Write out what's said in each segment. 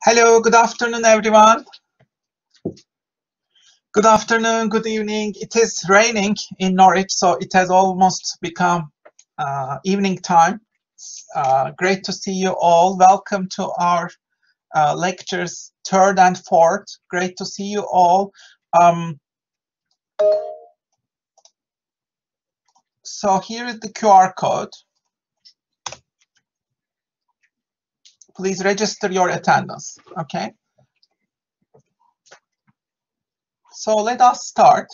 Hello, good afternoon, everyone. Good afternoon, good evening. It is raining in Norwich, so it has almost become evening time. Great to see you all. Welcome to our lectures, third and fourth. Great to see you all. So here is the QR code. Please register your attendance, okay? So let us start.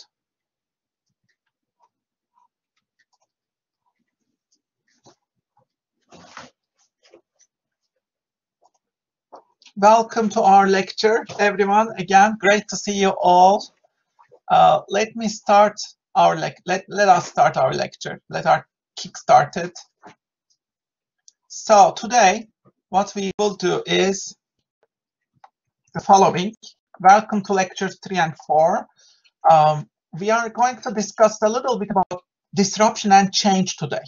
Welcome to our lecture, everyone. Again, great to see you all. Let me start our let us start our lecture. Let us kick start it. So today, what we will do is the following. Welcome to lectures 3 and 4. We are going to discuss a little bit about disruption and change today.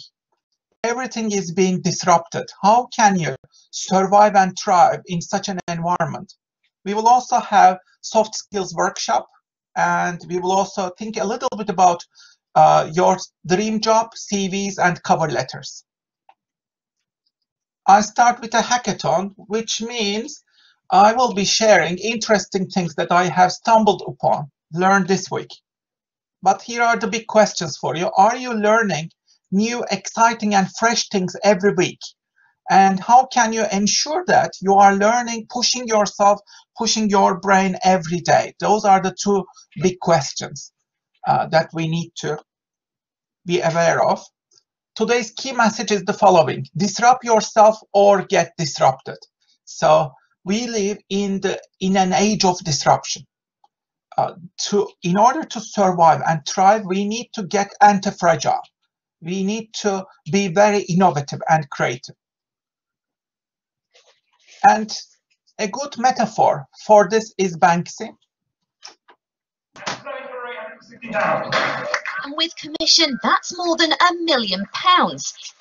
Everything is being disrupted. How can you survive and thrive in such an environment? We will also have soft skills workshop, and we will also think a little bit about your dream job, CVs, and cover letters. I start with a hackathon, which means I will be sharing interesting things that I have stumbled upon, learned this week. But here are the big questions for you. Are you learning new, exciting, and fresh things every week? And how can you ensure that you are learning, pushing yourself, pushing your brain every day? Those are the two big questions that we need to be aware of. Today's key message is the following: disrupt yourself or get disrupted. So we live in an age of disruption. In order to survive and thrive, we need to get antifragile. We need to be very innovative and creative. And a good metaphor for this is Banksy. And with commission, that's more than £1 million.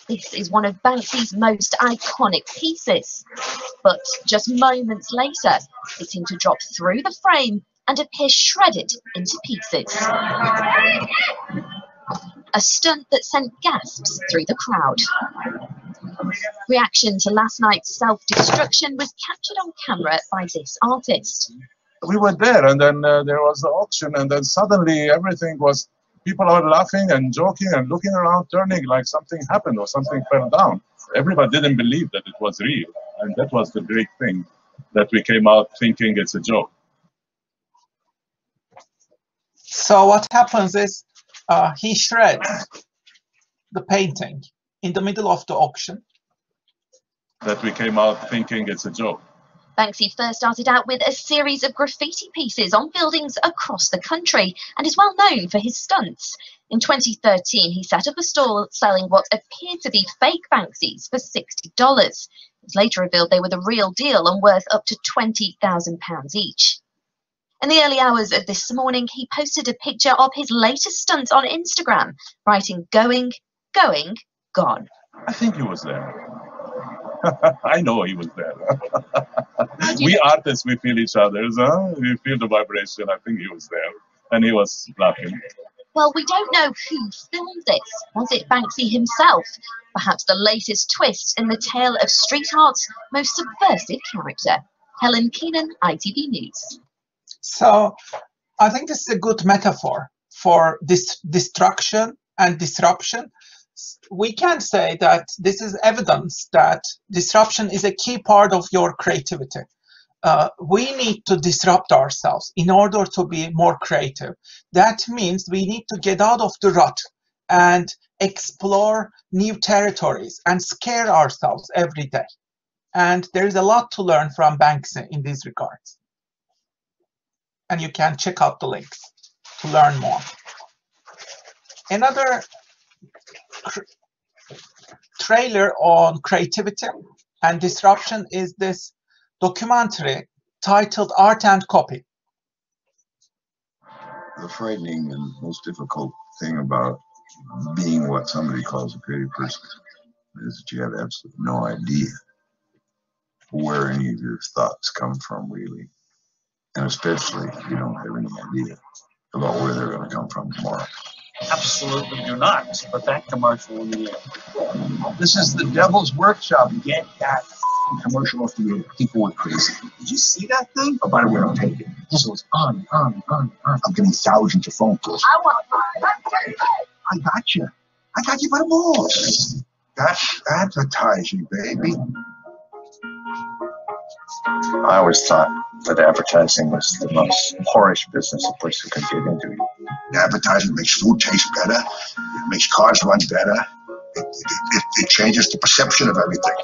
This is one of Banksy's most iconic pieces. But just moments later, it seemed to drop through the frame and appear shredded into pieces. A stunt that sent gasps through the crowd. Reaction to last night's self-destruction was captured on camera by this artist. We were there, and then there was the auction, and then suddenly everything was, people are laughing and joking and looking around, turning like something happened or something fell down. Everybody didn't believe that it was real, and that was the great thing, that we came out thinking it's a joke. So what happens is he shreds the painting in the middle of the auction. That we came out thinking it's a joke. Banksy first started out with a series of graffiti pieces on buildings across the country and is well known for his stunts. In 2013, he set up a stall selling what appeared to be fake Banksys for $60. It was later revealed they were the real deal and worth up to £20,000 each. In the early hours of this morning, he posted a picture of his latest stunt on Instagram, writing, "Going, going, gone." I think he was there. I know he was there. We artists, we feel each other's, we feel the vibration. I think he was there, and he was laughing. Well, we don't know who filmed this. Was it Banksy himself? Perhaps the latest twist in the tale of street art's most subversive character. Helen Keenan, ITV News. So I think this is a good metaphor for this destruction and disruption. We can say that this is evidence that disruption is a key part of your creativity. We need to disrupt ourselves in order to be more creative. That means we need to get out of the rut and explore new territories and scare ourselves every day. And there is a lot to learn from Banksy in these regards. And you can check out the links to learn more. Another trailer on creativity and disruption is this documentary titled Art and Copy. The frightening and most difficult thing about being what somebody calls a creative person is that you have absolutely no idea where any of your thoughts come from, really. And especially if you don't have any idea about where they're going to come from tomorrow. Absolutely do not. Put that commercial in the air. This is the devil's workshop. Get that commercial off the air. People went crazy. Did you see that thing? Oh, by the way, I'll take it. This was on. I'm getting thousands of phone calls. I got you. I got you by the balls. That's advertising, baby. I always thought that advertising was the most whorish business a person could get into. Advertising makes food taste better. It makes cars run better. It changes the perception of everything.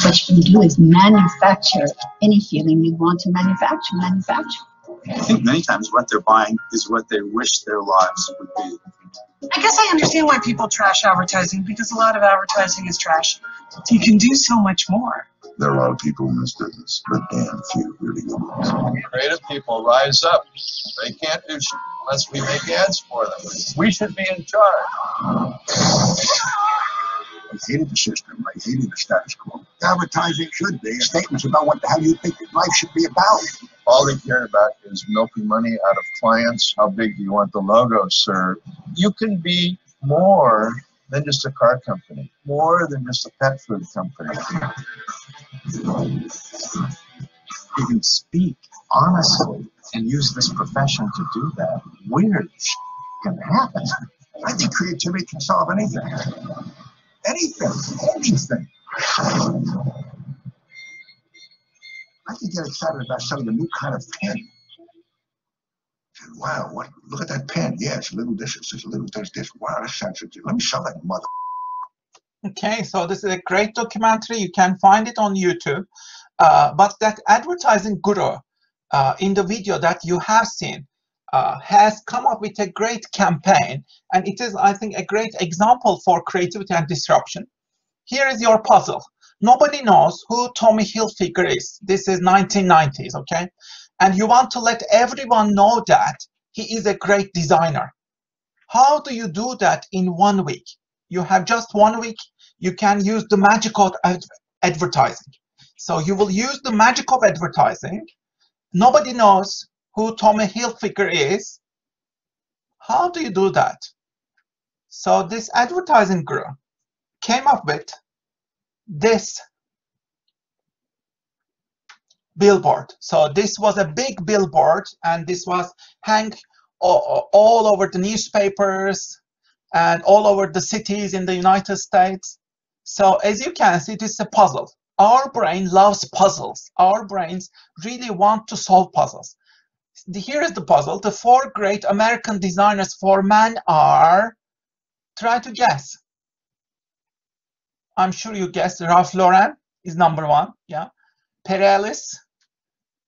What you do is manufacture any feeling you want to manufacture. I think many times what they're buying is what they wish their lives would be. I guess I understand why people trash advertising, because a lot of advertising is trash. You can do so much more. There are a lot of people in this business, but damn few really good ones. Creative people rise up. They can't do shit unless we make ads for them. We should be in charge. I hated the system. I hated the status quo. Advertising should be statements about what the hell you think life should be about. All they care about is milking money out of clients. How big do you want the logo, sir? You can be more than just a car company, more than just a pet food company. You can speak honestly and use this profession to do that. Weird shit can happen. I think creativity can solve anything. Anything. I can get excited about selling a new kind of pen. Wow, what? Look at that pen. Yeah, it's a little this, it's a little this. Wow, that's sensitive. Let me sell that mother. Okay, so this is a great documentary. You can find it on YouTube. But that advertising guru in the video that you have seen has come up with a great campaign. And it is, I think, a great example for creativity and disruption. Here is your puzzle. Nobody knows who Tommy Hilfiger is. This is 1990s, okay? And you want to let everyone know that he is a great designer. How do you do that in 1 week? You have just 1 week. You can use the magic of advertising. So you will use the magic of advertising. Nobody knows who Tommy Hilfiger is. How do you do that? So this advertising guru came up with this billboard. So this was a big billboard, and this was hung all over the newspapers and all over the cities in the United States. So as you can see, this is a puzzle. Our brain loves puzzles. Our brains really want to solve puzzles. Here is the puzzle. The 4 great American designers for men are, try to guess. I'm sure you guessed. Ralph Lauren is number 1. Yeah. Perellis,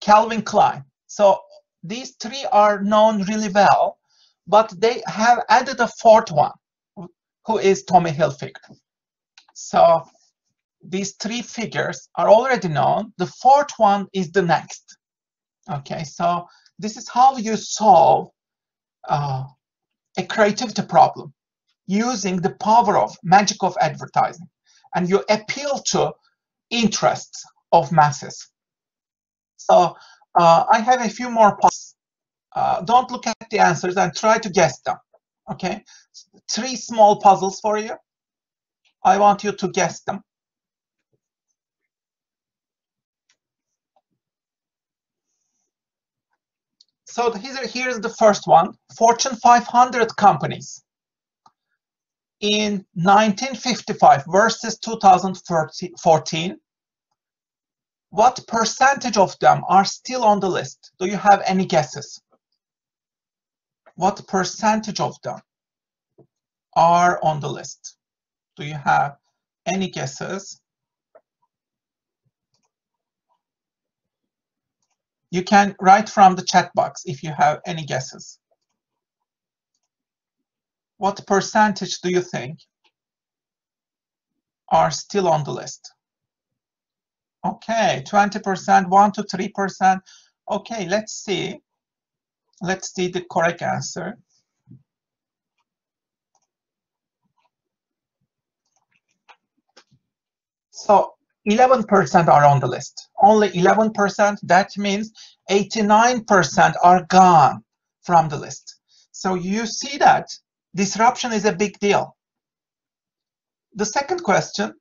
Calvin Klein. So these 3 are known really well, but they have added a 4th one, who is Tommy Hilfiger. So these 3 figures are already known. The 4th one is the next. Okay, so this is how you solve a creativity problem using the power of magic of advertising, and you appeal to interests of masses. So I have a few more puzzles. Don't look at the answers and try to guess them. Okay, 3 small puzzles for you. I want you to guess them. So here's the first one. Fortune 500 companies in 1955 versus 2014. What percentage of them are still on the list? Do you have any guesses? What percentage of them are on the list? Do you have any guesses? You can write from the chat box if you have any guesses. What percentage do you think are still on the list? Okay, 20%, 1 to 3%. Okay, let's see. Let's see the correct answer. So 11% are on the list. Only 11%. That means 89% are gone from the list. So you see that disruption is a big deal. The second question,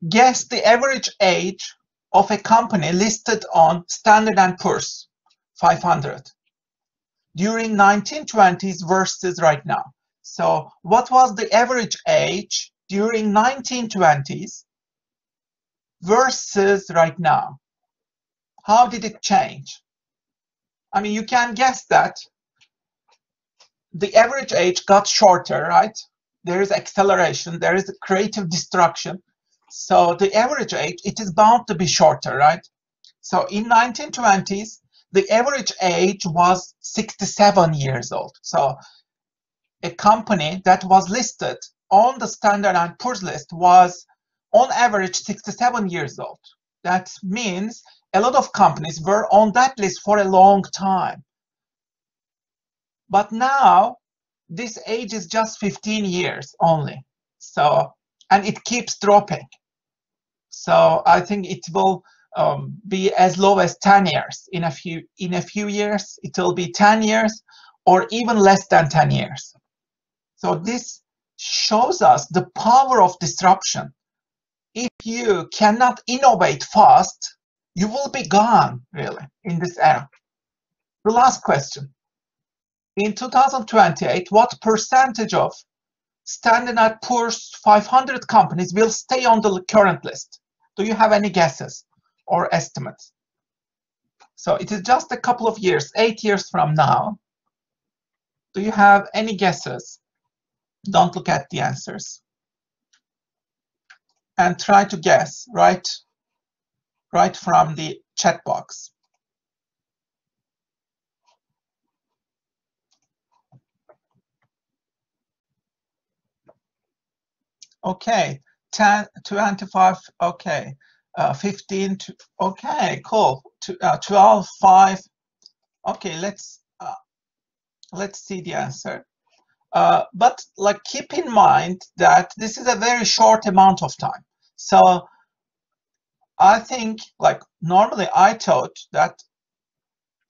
guess the average age of a company listed on Standard & Poor's 500 during 1920s versus right now. So what was the average age during 1920s versus right now? How did it change? I mean, you can guess that the average age got shorter, right? There is acceleration, there is creative destruction. So the average age, it is bound to be shorter, right? So in 1920s, the average age was 67 years old. So a company that was listed on the Standard & Poor's list was on average 67 years old. That means a lot of companies were on that list for a long time. But now this age is just 15 years only. So, and it keeps dropping. So I think it will be as low as 10 years. In a few years, it will be 10 years or even less than 10 years. So this shows us the power of disruption. If you cannot innovate fast, you will be gone, really, in this era. The last question. In 2028, what percentage of Standard & Poor's 500 companies will stay on the current list? Do you have any guesses or estimates? So it is just a couple of years, 8 years from now. Do you have any guesses? Don't look at the answers. And try to guess right from the chat box. Okay, 10, 25, okay, 15, okay, cool, 12, 5, okay, let's see the answer. But like, keep in mind that this is a very short amount of time. So I think, like, normally I thought that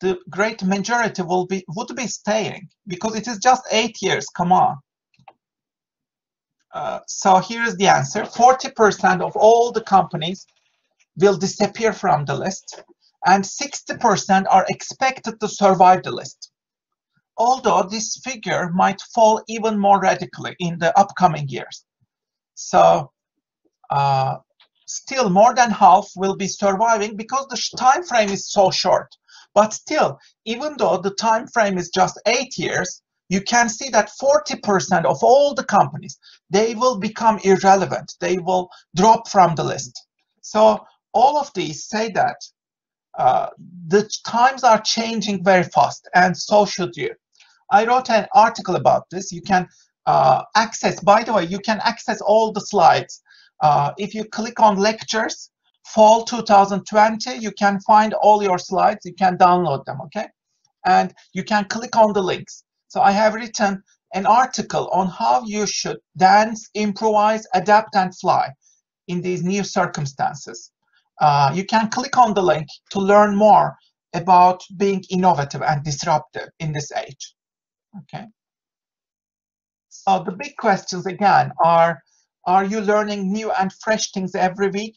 the great majority would be staying, because it is just 8 years, come on. So here's the answer. 40% of all the companies will disappear from the list, and 60% are expected to survive the list. Although this figure might fall even more radically in the upcoming years. So still more than half will be surviving because the time frame is so short. But still, even though the time frame is just 8 years, you can see that 40% of all the companies, they will become irrelevant. They will drop from the list. So all of these say that the times are changing very fast, and so should you. I wrote an article about this. You can access, by the way, you can access all the slides. If you click on lectures, fall 2020, you can find all your slides. You can download them, okay? And you can click on the links. So I have written an article on how you should dance, improvise, adapt, and fly in these new circumstances. You can click on the link to learn more about being innovative and disruptive in this age. Okay. So the big questions again are you learning new and fresh things every week?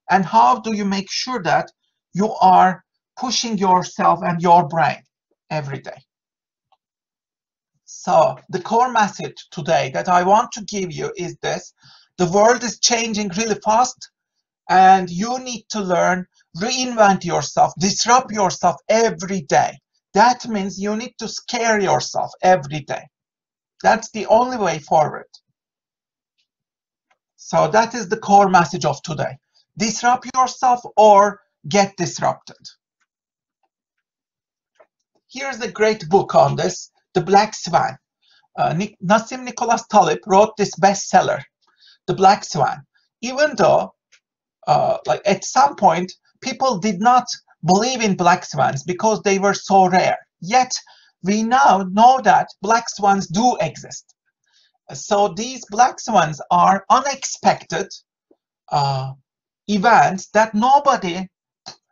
And how do you make sure that you are pushing yourself and your brain every day? So the core message today that I want to give you is this: the world is changing really fast, and you need to learn, reinvent yourself, disrupt yourself every day. That means you need to scare yourself every day. That's the only way forward. So that is the core message of today. Disrupt yourself or get disrupted. Here's a great book on this, The Black Swan. Nassim Nicholas Taleb wrote this bestseller, The Black Swan. Even though, like, at some point, people did not believe in black swans because they were so rare. Yet, we now know that black swans do exist. So these black swans are unexpected, events that nobody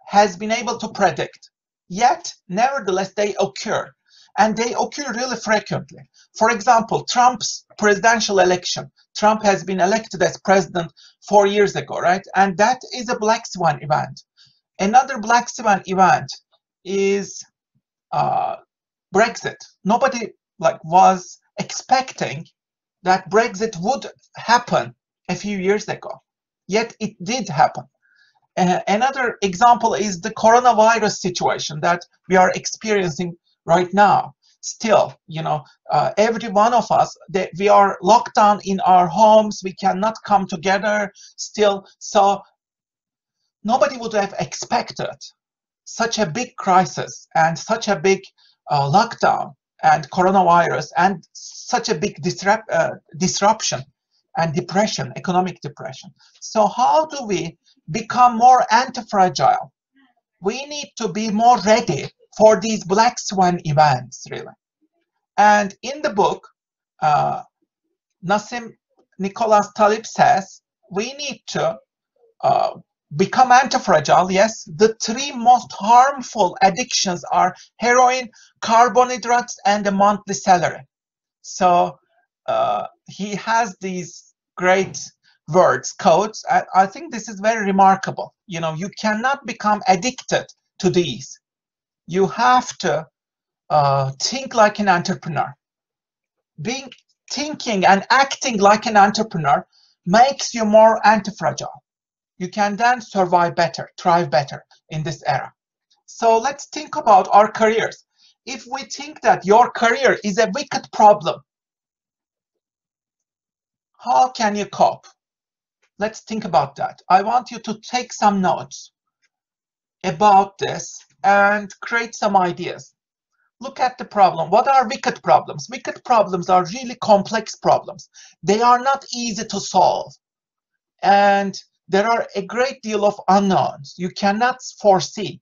has been able to predict. Yet, nevertheless, they occur. And they occur really frequently. For example, Trump's presidential election. Trump has been elected as president 4 years ago, right? And that is a black swan event. Another black swan event is Brexit. Nobody was expecting that Brexit would happen a few years ago. Yet it did happen. Another example is the coronavirus situation that we are experiencing right now. Still, every one of us, we are locked down in our homes. We cannot come together still. So nobody would have expected such a big crisis and such a big lockdown and coronavirus and such a big disruption and depression, economic depression. So how do we become more anti-fragile? We need to be more ready for these black swan events, really. And in the book, Nassim Nicholas Taleb says we need to become anti-fragile. Yes, the 3 most harmful addictions are heroin, carbohydrates, and the monthly salary. So he has these great words, quotes. I think this is very remarkable. You cannot become addicted to these. You have to think like an entrepreneur. Thinking and acting like an entrepreneur makes you more anti-fragile. You can then survive better, thrive better in this era. So let's think about our careers. If we think that your career is a wicked problem, how can you cope? Let's think about that. I want you to take some notes about this and create some ideas. Look at the problem. What are wicked problems? Wicked problems are really complex problems. They are not easy to solve. And there are a great deal of unknowns. You cannot foresee.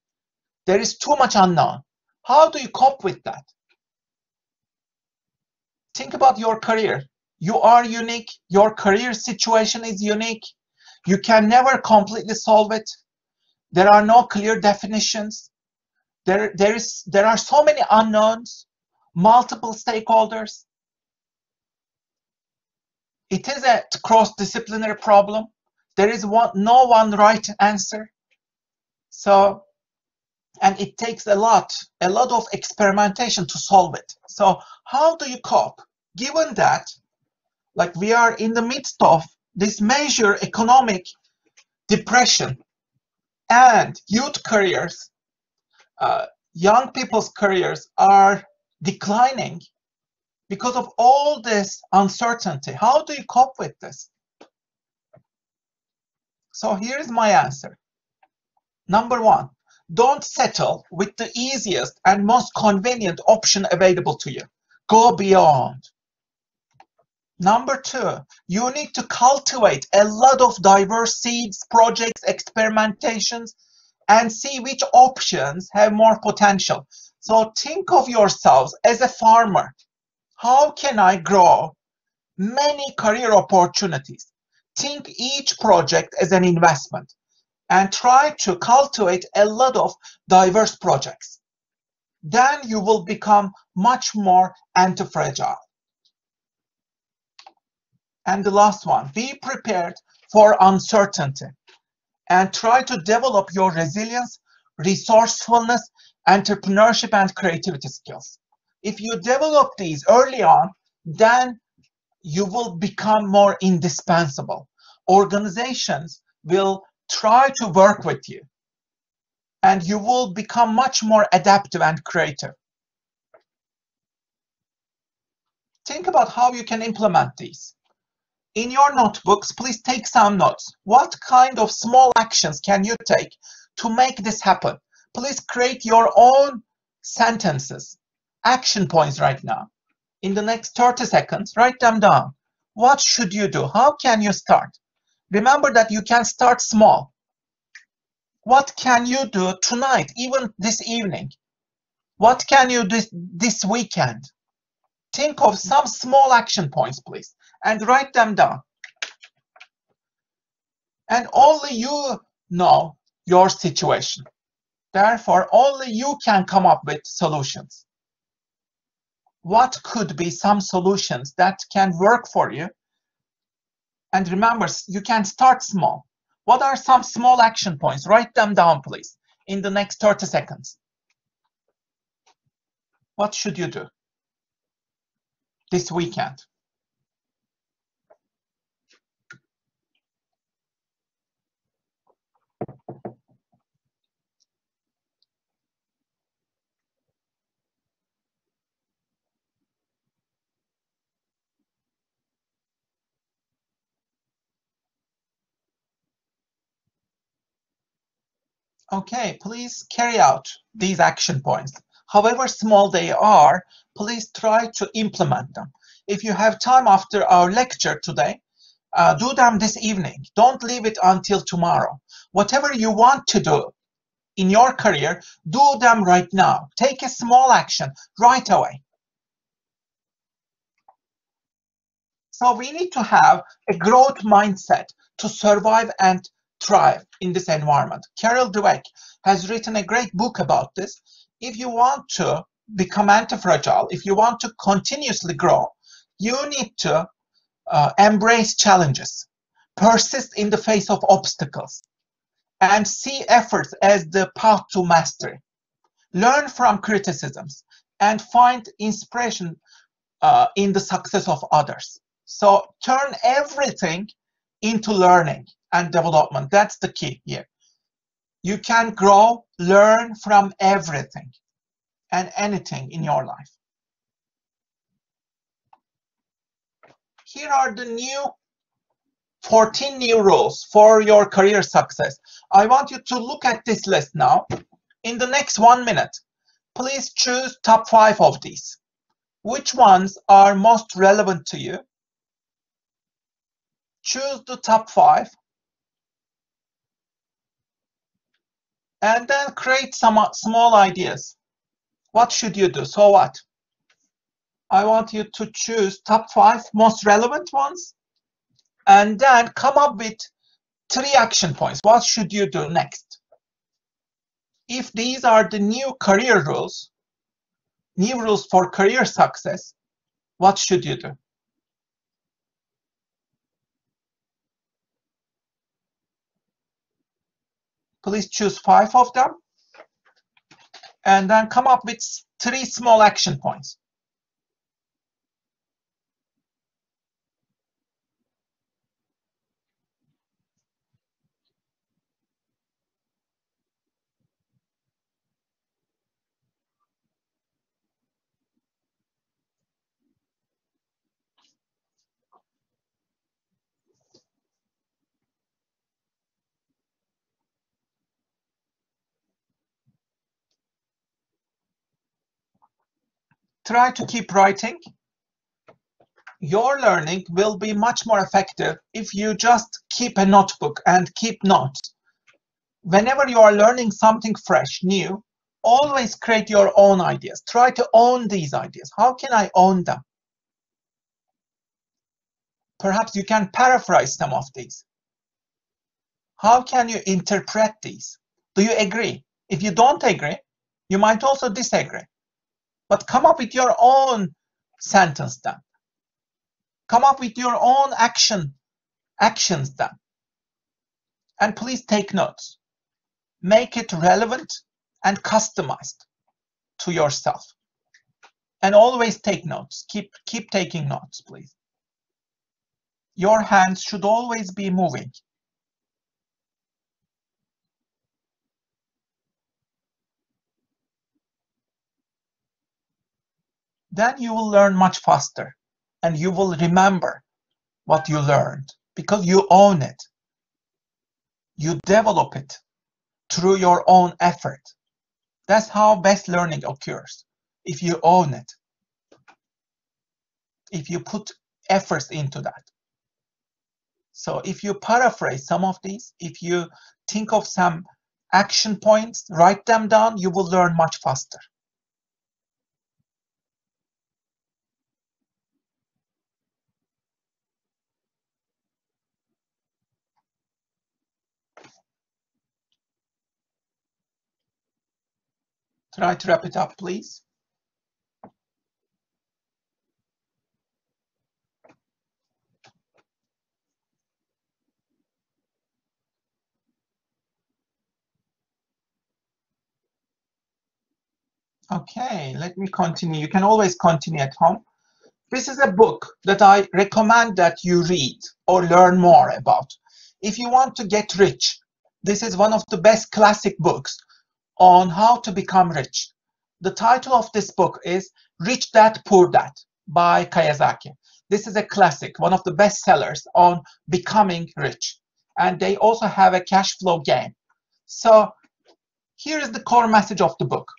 There is too much unknown. How do you cope with that? Think about your career. You are unique. Your career situation is unique. You can never completely solve it. There are no clear definitions. There are so many unknowns, multiple stakeholders. It is a cross-disciplinary problem. There is no one right answer. So, and it takes a lot of experimentation to solve it. So how do you cope? Given that, we are in the midst of this major economic depression and youth careers, young people's careers are declining because of all this uncertainty. How do you cope with this? So here's my answer. Number 1, don't settle with the easiest and most convenient option available to you. Go beyond. Number 2, you need to cultivate a lot of diverse seeds, projects, experimentations, and see which options have more potential. So think of yourselves as a farmer. How can I grow many career opportunities? Think each project as an investment and try to cultivate a lot of diverse projects. Then you will become much more anti-fragile. And the last one, be prepared for uncertainty and try to develop your resilience, resourcefulness, entrepreneurship, and creativity skills. If you develop these early on, then you will become more indispensable. Organizations will try to work with you, and you will become much more adaptive and creative. Think about how you can implement these. In your notebooks, please take some notes. What kind of small actions can you take to make this happen? Please create your own sentences, action points right now. In the next 30 seconds, write them down. What should you do? How can you start? Remember that you can start small. What can you do tonight, even this evening? What can you do this weekend? Think of some small action points, please, and write them down. And only you know your situation. Therefore, only you can come up with solutions. What could be some solutions that can work for you? And remember, you can start small. What are some small action points? Write them down, please, in the next 30 seconds. What should you do this weekend? Okay, please carry out these action points. However small they are, please try to implement them. If you have time after our lecture today, do them this evening. Don't leave it until tomorrow. Whatever you want to do in your career, do them right now. Take a small action right away. So we need to have a growth mindset to survive and thrive in this environment. Carol Dweck has written a great book about this. If you want to become anti-fragile, if you want to continuously grow, you need to embrace challenges, persist in the face of obstacles, and see efforts as the path to mastery. Learn from criticisms and find inspiration in the success of others. So turn everything into learning and development. That's the key here. You can grow, learn from everything and anything in your life. Here are the 14 new rules for your career success. I want you to look at this list now. In the next 1 minute, please choose top 5 of these. Which ones are most relevant to you? Choose the top 5 and then create some small ideas. What should you do? So what? I want you to choose top 5 most relevant ones and then come up with 3 action points. What should you do next? If these are the new career rules, new rules for career success, what should you do? Please choose 5 of them and then come up with 3 small action points. Try to keep writing. Your learning will be much more effective if you just keep a notebook and keep notes. Whenever you are learning something fresh, new, always create your own ideas. Try to own these ideas. How can I own them? Perhaps you can paraphrase some of these. How can you interpret these? Do you agree? If you don't agree, you might also disagree. But come up with your own sentence then. Come up with your own actions then. And please take notes. Make it relevant and customized to yourself. And always take notes. Keep taking notes, please. Your hands should always be moving. Then you will learn much faster and you will remember what you learned because you own it. You develop it through your own effort. That's how best learning occurs. If you own it, if you put efforts into that. So if you paraphrase some of these, if you think of some action points, write them down, you will learn much faster. Try to wrap it up, please. Okay, let me continue. You can always continue at home. This is a book that I recommend that you read or learn more about. If you want to get rich, this is one of the best classic books on how to become rich. The title of this book is Rich Dad, Poor Dad by Kiyosaki. This is a classic, one of the best sellers on becoming rich. And they also have a cash flow game. So here is the core message of the book.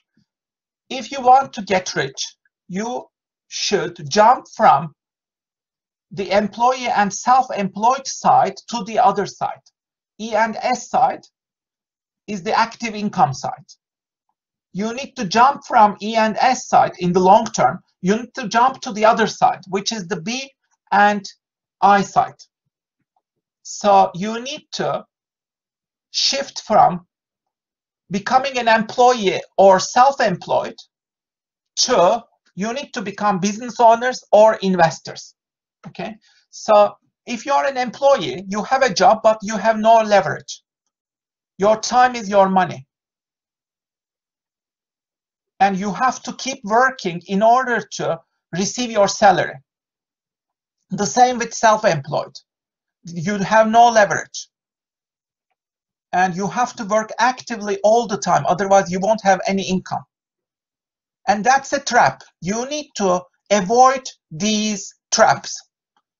If you want to get rich, you should jump from the employee and self-employed side to the other side. E and S side is the active income side. You need to jump from E and S side in the long term. You need to jump to the other side, which is the B and I side. So you need to shift from becoming an employee or self-employed to you need to become business owners or investors. Okay, so if you're an employee, you have a job, but you have no leverage. Your time is your money. And you have to keep working in order to receive your salary. The same with self-employed. You have no leverage. And you have to work actively all the time, otherwise you won't have any income. And that's a trap. You need to avoid these traps.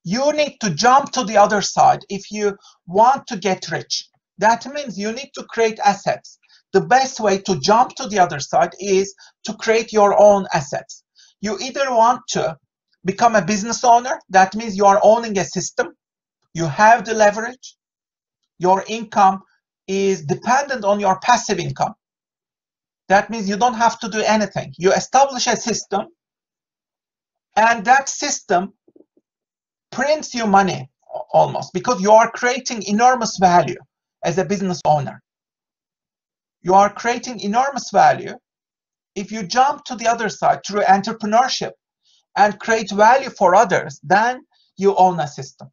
You need to jump to the other side if you want to get rich. That means you need to create assets. The best way to jump to the other side is to create your own assets. You either want to become a business owner, that means you are owning a system, you have the leverage, your income is dependent on your passive income. That means you don't have to do anything. You establish a system, and that system prints you money almost, because you are creating enormous value as a business owner. You are creating enormous value if you jump to the other side through entrepreneurship and create value for others. Then you own a system.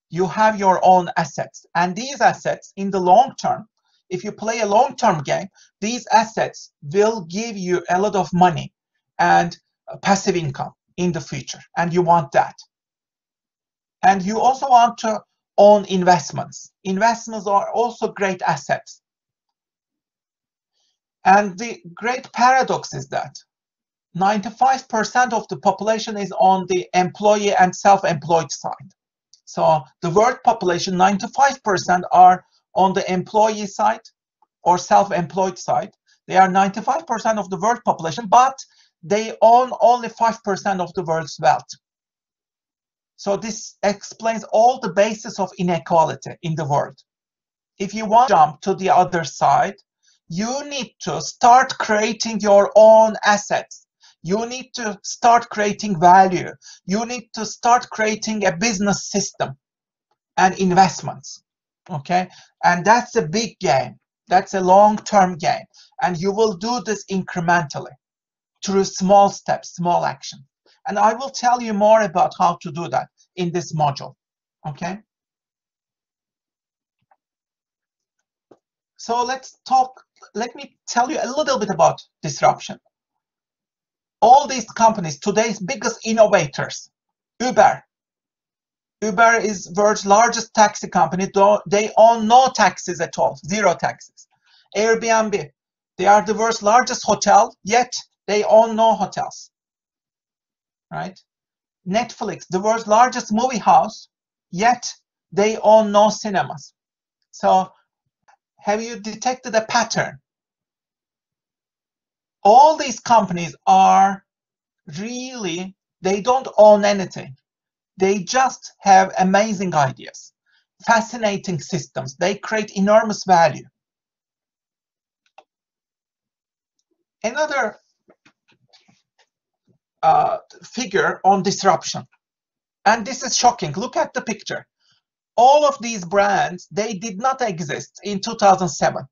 You have your own assets, and these assets in the long term, if you play a long-term game, these assets will give you a lot of money and passive income in the future, and you want that. And you also want to own investments. Investments are also great assets. And the great paradox is that 95% of the population is on the employee and self-employed side. So the world population, 95% are on the employee side or self-employed side. They are 95% of the world population, but they own only 5% of the world's wealth. So this explains all the basis of inequality in the world. If you want to jump to the other side, you need to start creating your own assets. You need to start creating value. You need to start creating a business system and investments. Okay, and that's a big game. That's a long-term game, and you will do this incrementally through small steps, small action. And I will tell you more about how to do that in this module. Okay, so let's talk. Let me tell you a little bit about disruption. All these companies, today's biggest innovators, Uber is world's largest taxi company. They own no taxes at all, zero taxes. Airbnb, they are the world's largest hotel, yet they own no hotels, right? Netflix, the world's largest movie house, yet they own no cinemas. So have you detected a pattern? All these companies are really, they don't own anything. They just have amazing ideas, fascinating systems. They create enormous value. Another figure on disruption, and this is shocking. Look at the picture. All of these brands, they did not exist in 2007.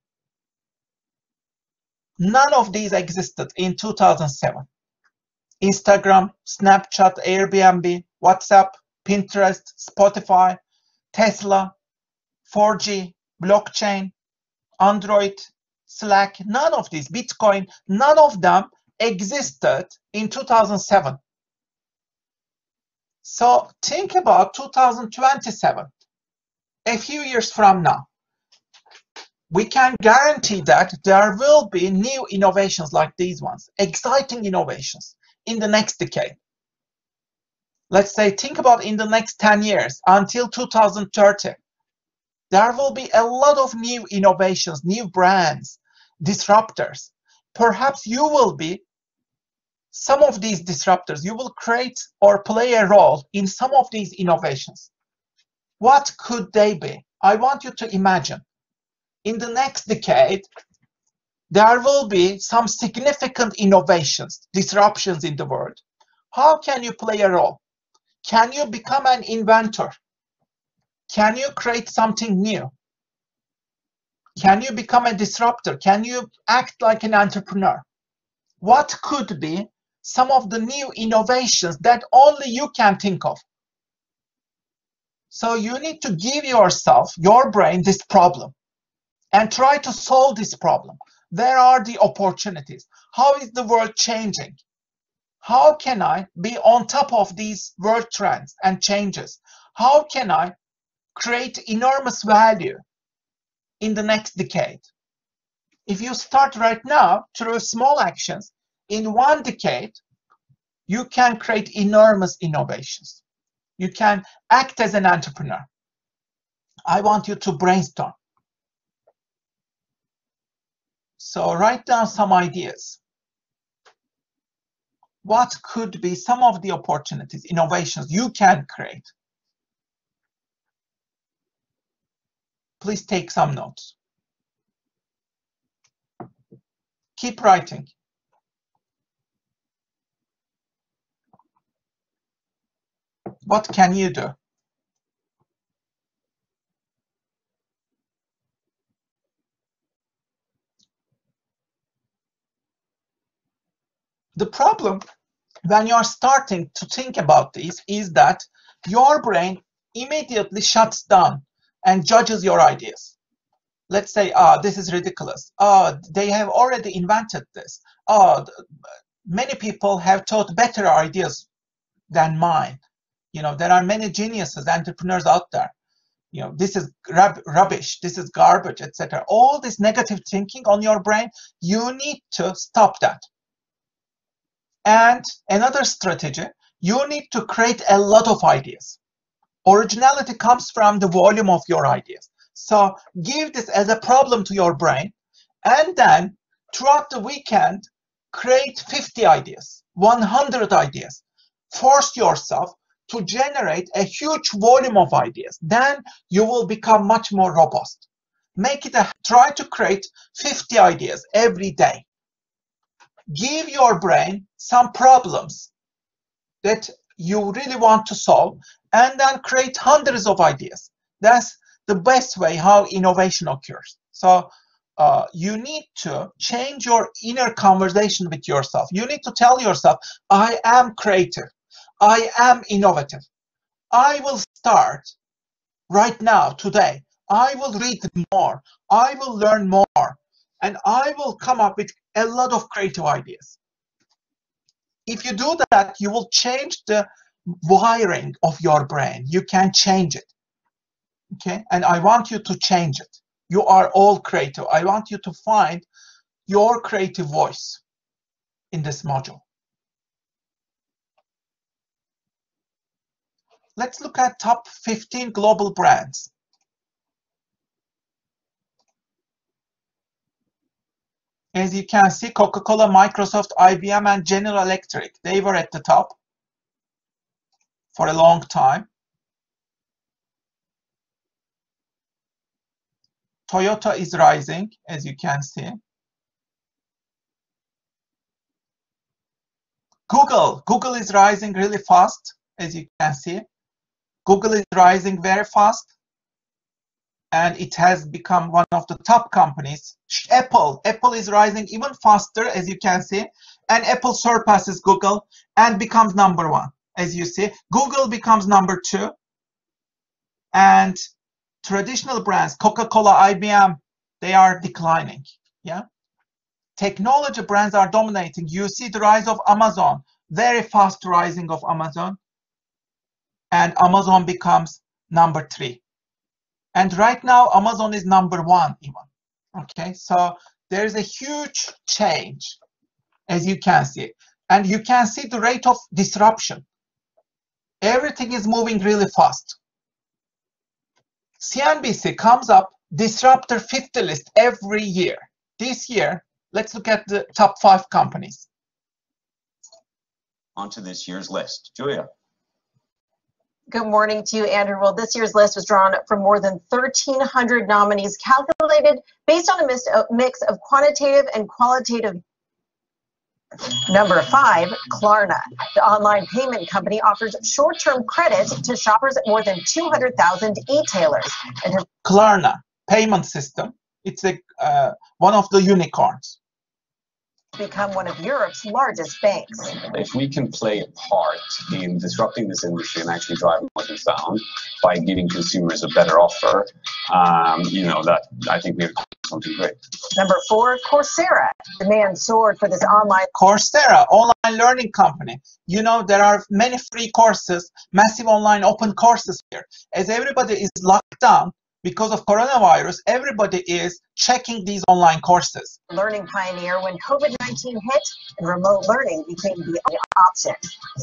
None of these existed in 2007. Instagram, Snapchat, Airbnb, WhatsApp, Pinterest, Spotify, Tesla, 4G, blockchain, Android, Slack, none of these, Bitcoin, none of them existed in 2007. So think about 2027, a few years from now. We can guarantee that there will be new innovations like these ones, exciting innovations in the next decade. Let's say, think about in the next 10 years until 2030. There will be a lot of new innovations, new brands, disruptors. Perhaps you will be some of these disruptors. You will create or play a role in some of these innovations. What could they be? I want you to imagine. In the next decade, there will be some significant innovations, disruptions in the world. How can you play a role? Can you become an inventor? Can you create something new? Can you become a disruptor? Can you act like an entrepreneur? What could be some of the new innovations that only you can think of? So you need to give yourself, your brain, this problem and try to solve this problem. Where are the opportunities? How is the world changing? How can I be on top of these world trends and changes? How can I create enormous value in the next decade? If you start right now through small actions, in 1 decade, you can create enormous innovations. You can act as an entrepreneur. I want you to brainstorm. So write down some ideas. What could be some of the opportunities, innovations you can create? Please take some notes. Keep writing. What can you do? The problem when you're starting to think about this is that your brain immediately shuts down and judges your ideas. Let's say, this is ridiculous. They have already invented this. Many people have thought better ideas than mine. You know, there are many geniuses, entrepreneurs out there. You know, this is rubbish, this is garbage, etc. All this negative thinking on your brain, you need to stop that. And another strategy, you need to create a lot of ideas. Originality comes from the volume of your ideas. So give this as a problem to your brain, and then throughout the weekend, create 50 ideas, 100 ideas. Force yourself to generate a huge volume of ideas. Then you will become much more robust. Make it try to create 50 ideas every day. Give your brain some problems that you really want to solve, and then create hundreds of ideas. That's the best way how innovation occurs. So you need to change your inner conversation with yourself. You need to tell yourself, I am creative. I am innovative. I will start right now, today. I will read more. I will learn more. And I will come up with a lot of creative ideas. If you do that, you will change the wiring of your brain. You can change it. Okay? And I want you to change it. You are all creative. I want you to find your creative voice in this module. Let's look at top 15 global brands. As you can see, Coca-Cola, Microsoft, IBM, and General Electric, they were at the top for a long time. Toyota is rising, as you can see. Google is rising really fast, as you can see. Google is rising very fast. and it has become one of the top companies. Apple is rising even faster, as you can see, and Apple surpasses Google and becomes #1, as you see. Google becomes #2, and traditional brands, Coca-Cola, IBM, they are declining. Yeah, technology brands are dominating. You see the rise of Amazon, very fast rising of Amazon, and Amazon becomes #3. And right now, Amazon is #1 even. Okay, so there's a huge change, as you can see. And you can see the rate of disruption. Everything is moving really fast. CNBC comes up Disruptor 50 list every year. This year, let's look at the top 5 companies. On to this year's list. Julia. Good morning to you, Andrew. Well, this year's list was drawn from more than 1,300 nominees calculated based on a mix of quantitative and qualitative. Number 5, Klarna. The online payment company offers short-term credit to shoppers at more than 200,000 e-tailers. Klarna payment system. It's one of the unicorns. Become one of Europe's largest banks. If we can play a part in disrupting this industry and actually driving what we found by giving consumers a better offer, that I think we've done something great. Number 4, Coursera. Demand soared for this online. Coursera, online learning company. You know, there are many free courses, massive online open courses here. As everybody is locked down because of coronavirus, everybody is checking these online courses. Learning pioneer when COVID-19 hit and remote learning became the only option.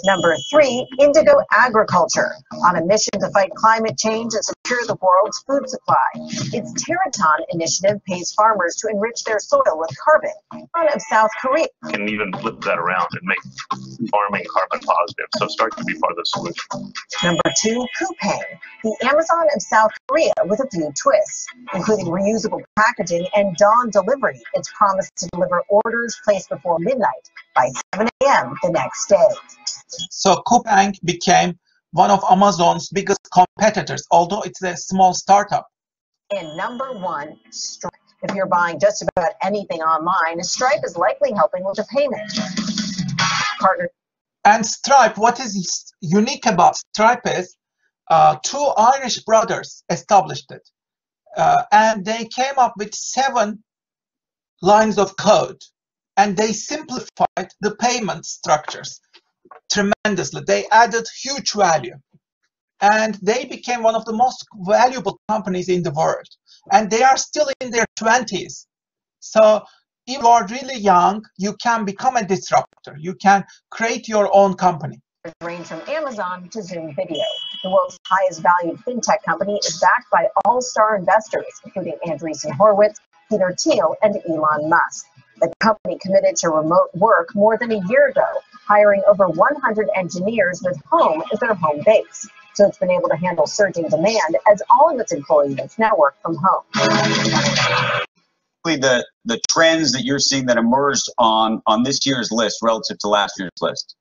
Number 3, Indigo Agriculture. On a mission to fight climate change and secure the world's food supply. Its Terraton initiative pays farmers to enrich their soil with carbon. One of South Korea. You can even flip that around and make farming carbon positive, so start to be part of the solution. Number 2, Coupang. The Amazon of South Korea with a few twists, including reusable packaging and dawn delivery. It's promised to deliver orders placed before midnight by 7 a.m. the next day. So Coupang became one of Amazon's biggest competitors, although it's a small startup. And number 1, Stripe. If you're buying just about anything online, Stripe is likely helping with the payment. Partner. And Stripe, what is unique about Stripe is 2 Irish brothers established it. And they came up with 7 lines of code, and they simplified the payment structures tremendously. They added huge value, and they became one of the most valuable companies in the world, and they are still in their 20s. So if you are really young, you can become a disruptor. You can create your own company. Range from Amazon to Zoom Video. The world's highest valued fintech company is backed by all-star investors, including Andreessen Horowitz, Peter Thiel, and Elon Musk. The company committed to remote work more than a year ago, hiring over 100 engineers with home as their home base. So it's been able to handle surging demand as all of its employees now work from home. The trends that you're seeing that emerged on this year's list relative to last year's list.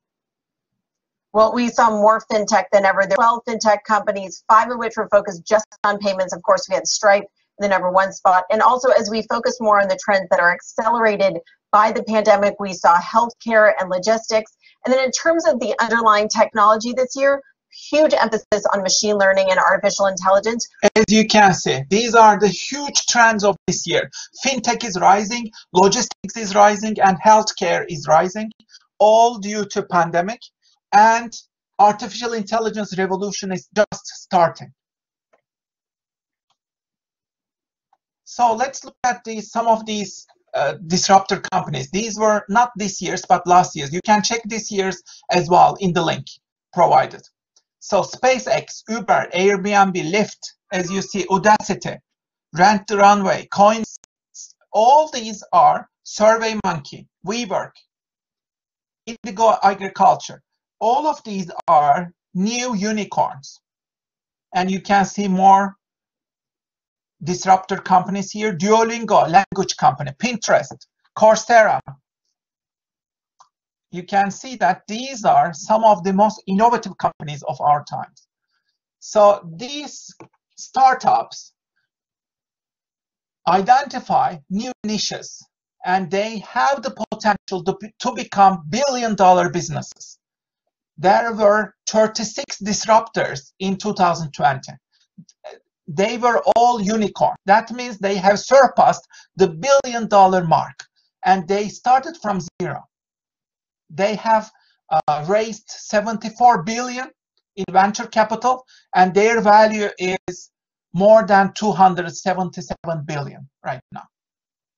Well, we saw more fintech than ever. There were 12 fintech companies, 5 of which were focused just on payments. Of course, we had Stripe in the #1 spot. And also, as we focus more on the trends that are accelerated by the pandemic, we saw healthcare and logistics. And then in terms of the underlying technology this year, huge emphasis on machine learning and artificial intelligence. As you can see, these are the huge trends of this year. Fintech is rising, logistics is rising, and healthcare is rising, all due to pandemic. And artificial intelligence revolution is just starting. So let's look at some of these disruptor companies. These were not this year's, but last year's. You can check this year's as well in the link provided. So SpaceX, Uber, Airbnb, Lyft, as you see, Udacity, Rent the Runway, Coins, all these are SurveyMonkey, WeWork, Indigo Agriculture. All of these are new unicorns. And you can see more disruptor companies here. Duolingo, language company, Pinterest, Coursera. You can see that these are some of the most innovative companies of our times. So these startups identify new niches, and they have the potential to become billion-dollar businesses. There were 36 disruptors in 2020. They were all unicorn. That means they have surpassed the billion-dollar mark, and they started from zero. They have raised 74 billion in venture capital, and their value is more than 277 billion right now.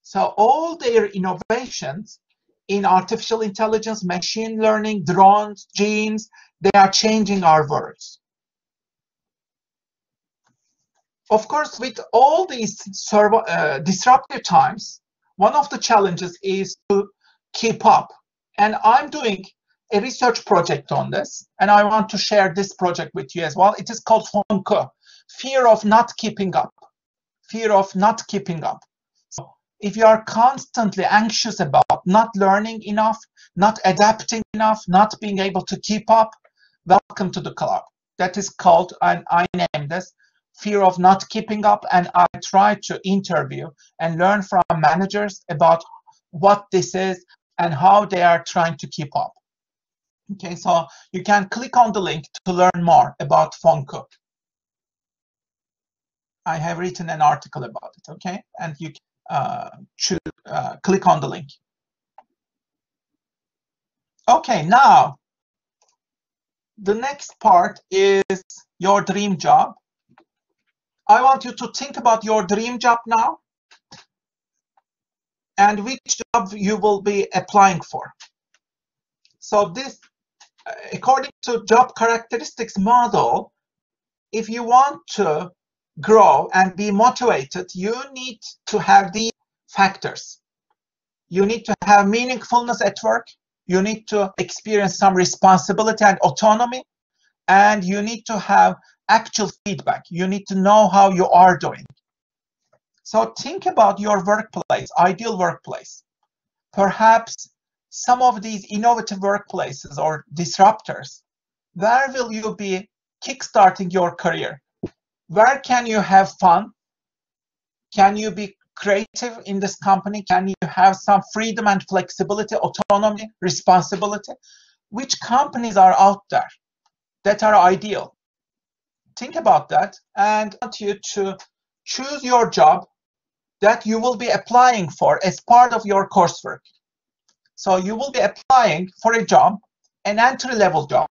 So all their innovations in artificial intelligence, machine learning, drones, genes, they are changing our worlds. Of course, with all these disruptive times, one of the challenges is to keep up. And I'm doing a research project on this, and I want to share this project with you as well. It is called FONKU, fear of not keeping up. Fear of not keeping up. So if you are constantly anxious about not learning enough, not adapting enough, not being able to keep up, welcome to the club. That is called, and I named this, fear of not keeping up, and I try to interview and learn from managers about what this is and how they are trying to keep up. Okay, so you can click on the link to learn more about FONKU. I have written an article about it, okay? And you should click on the link. Okay, now the next part is your dream job. I want you to think about your dream job now and which job you will be applying for. So this, according to job characteristics model, if you want to grow and be motivated, you need to have these factors. You need to have meaningfulness at work. You need to experience some responsibility and autonomy. And you need to have actual feedback. You need to know how you are doing. So think about your workplace, ideal workplace. Perhaps some of these innovative workplaces or disruptors, where will you be kickstarting your career? Where can you have fun? Can you be creative in this company? Can you have some freedom and flexibility, autonomy, responsibility? Which companies are out there that are ideal? Think about that, and I want you to choose your job that you will be applying for as part of your coursework. So you will be applying for a job, an entry-level job.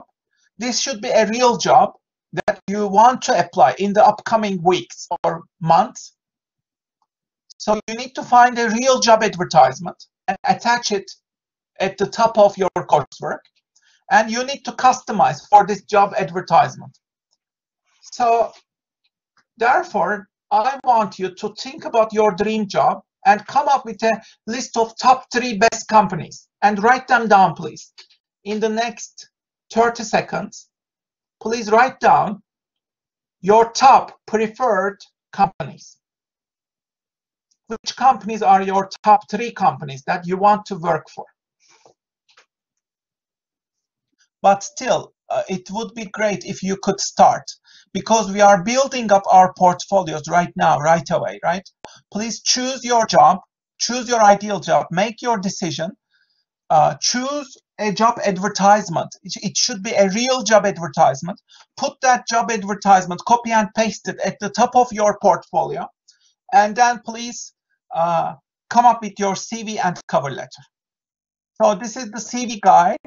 This should be a real job that you want to apply in the upcoming weeks or months. So you need to find a real job advertisement and attach it at the top of your coursework. And you need to customize for this job advertisement. So therefore, I want you to think about your dream job and come up with a list of top 3 best companies and write them down, please. In the next 30 seconds, please write down your top preferred companies. Which companies are your top 3 companies that you want to work for? But still, it would be great if you could start, because we are building up our portfolios right now, right away, right? Please choose your job, choose your ideal job, make your decision, choose a job advertisement. It should be a real job advertisement. Put that job advertisement, copy and paste it at the top of your portfolio, and then please come up with your CV and cover letter. So this is the CV guide.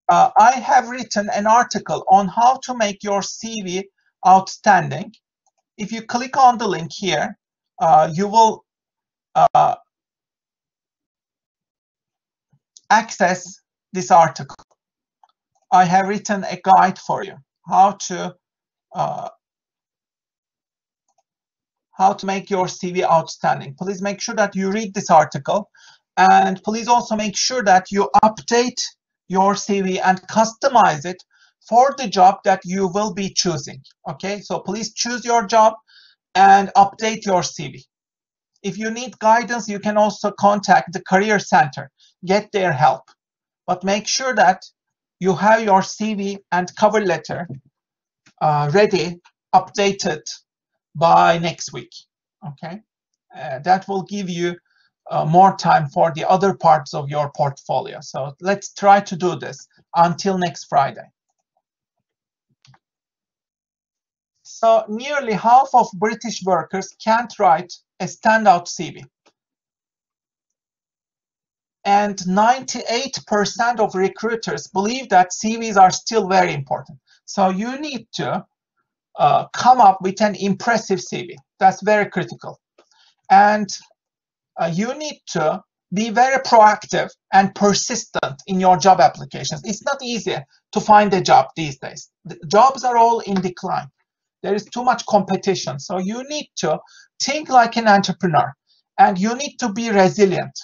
I have written an article on how to make your CV outstanding. If you click on the link here, you will access this article. I have written a guide for you how to make your CV outstanding. Please make sure that you read this article, and please also make sure that you update your CV and customize it for the job that you will be choosing. Okay, so please choose your job and update your CV. If you need guidance, you can also contact the Career Center, get their help. But make sure that you have your CV and cover letter ready, updated by next week. Okay, that will give you more time for the other parts of your portfolio. So let's try to do this until next Friday. So nearly half of British workers can't write a standout CV. And 98% of recruiters believe that CVs are still very important. So you need to come up with an impressive CV. That's very critical. And you need to be very proactive and persistent in your job applications. It's not easy to find a job these days. The jobs are all in decline. There is too much competition. So you need to think like an entrepreneur, and you need to be resilient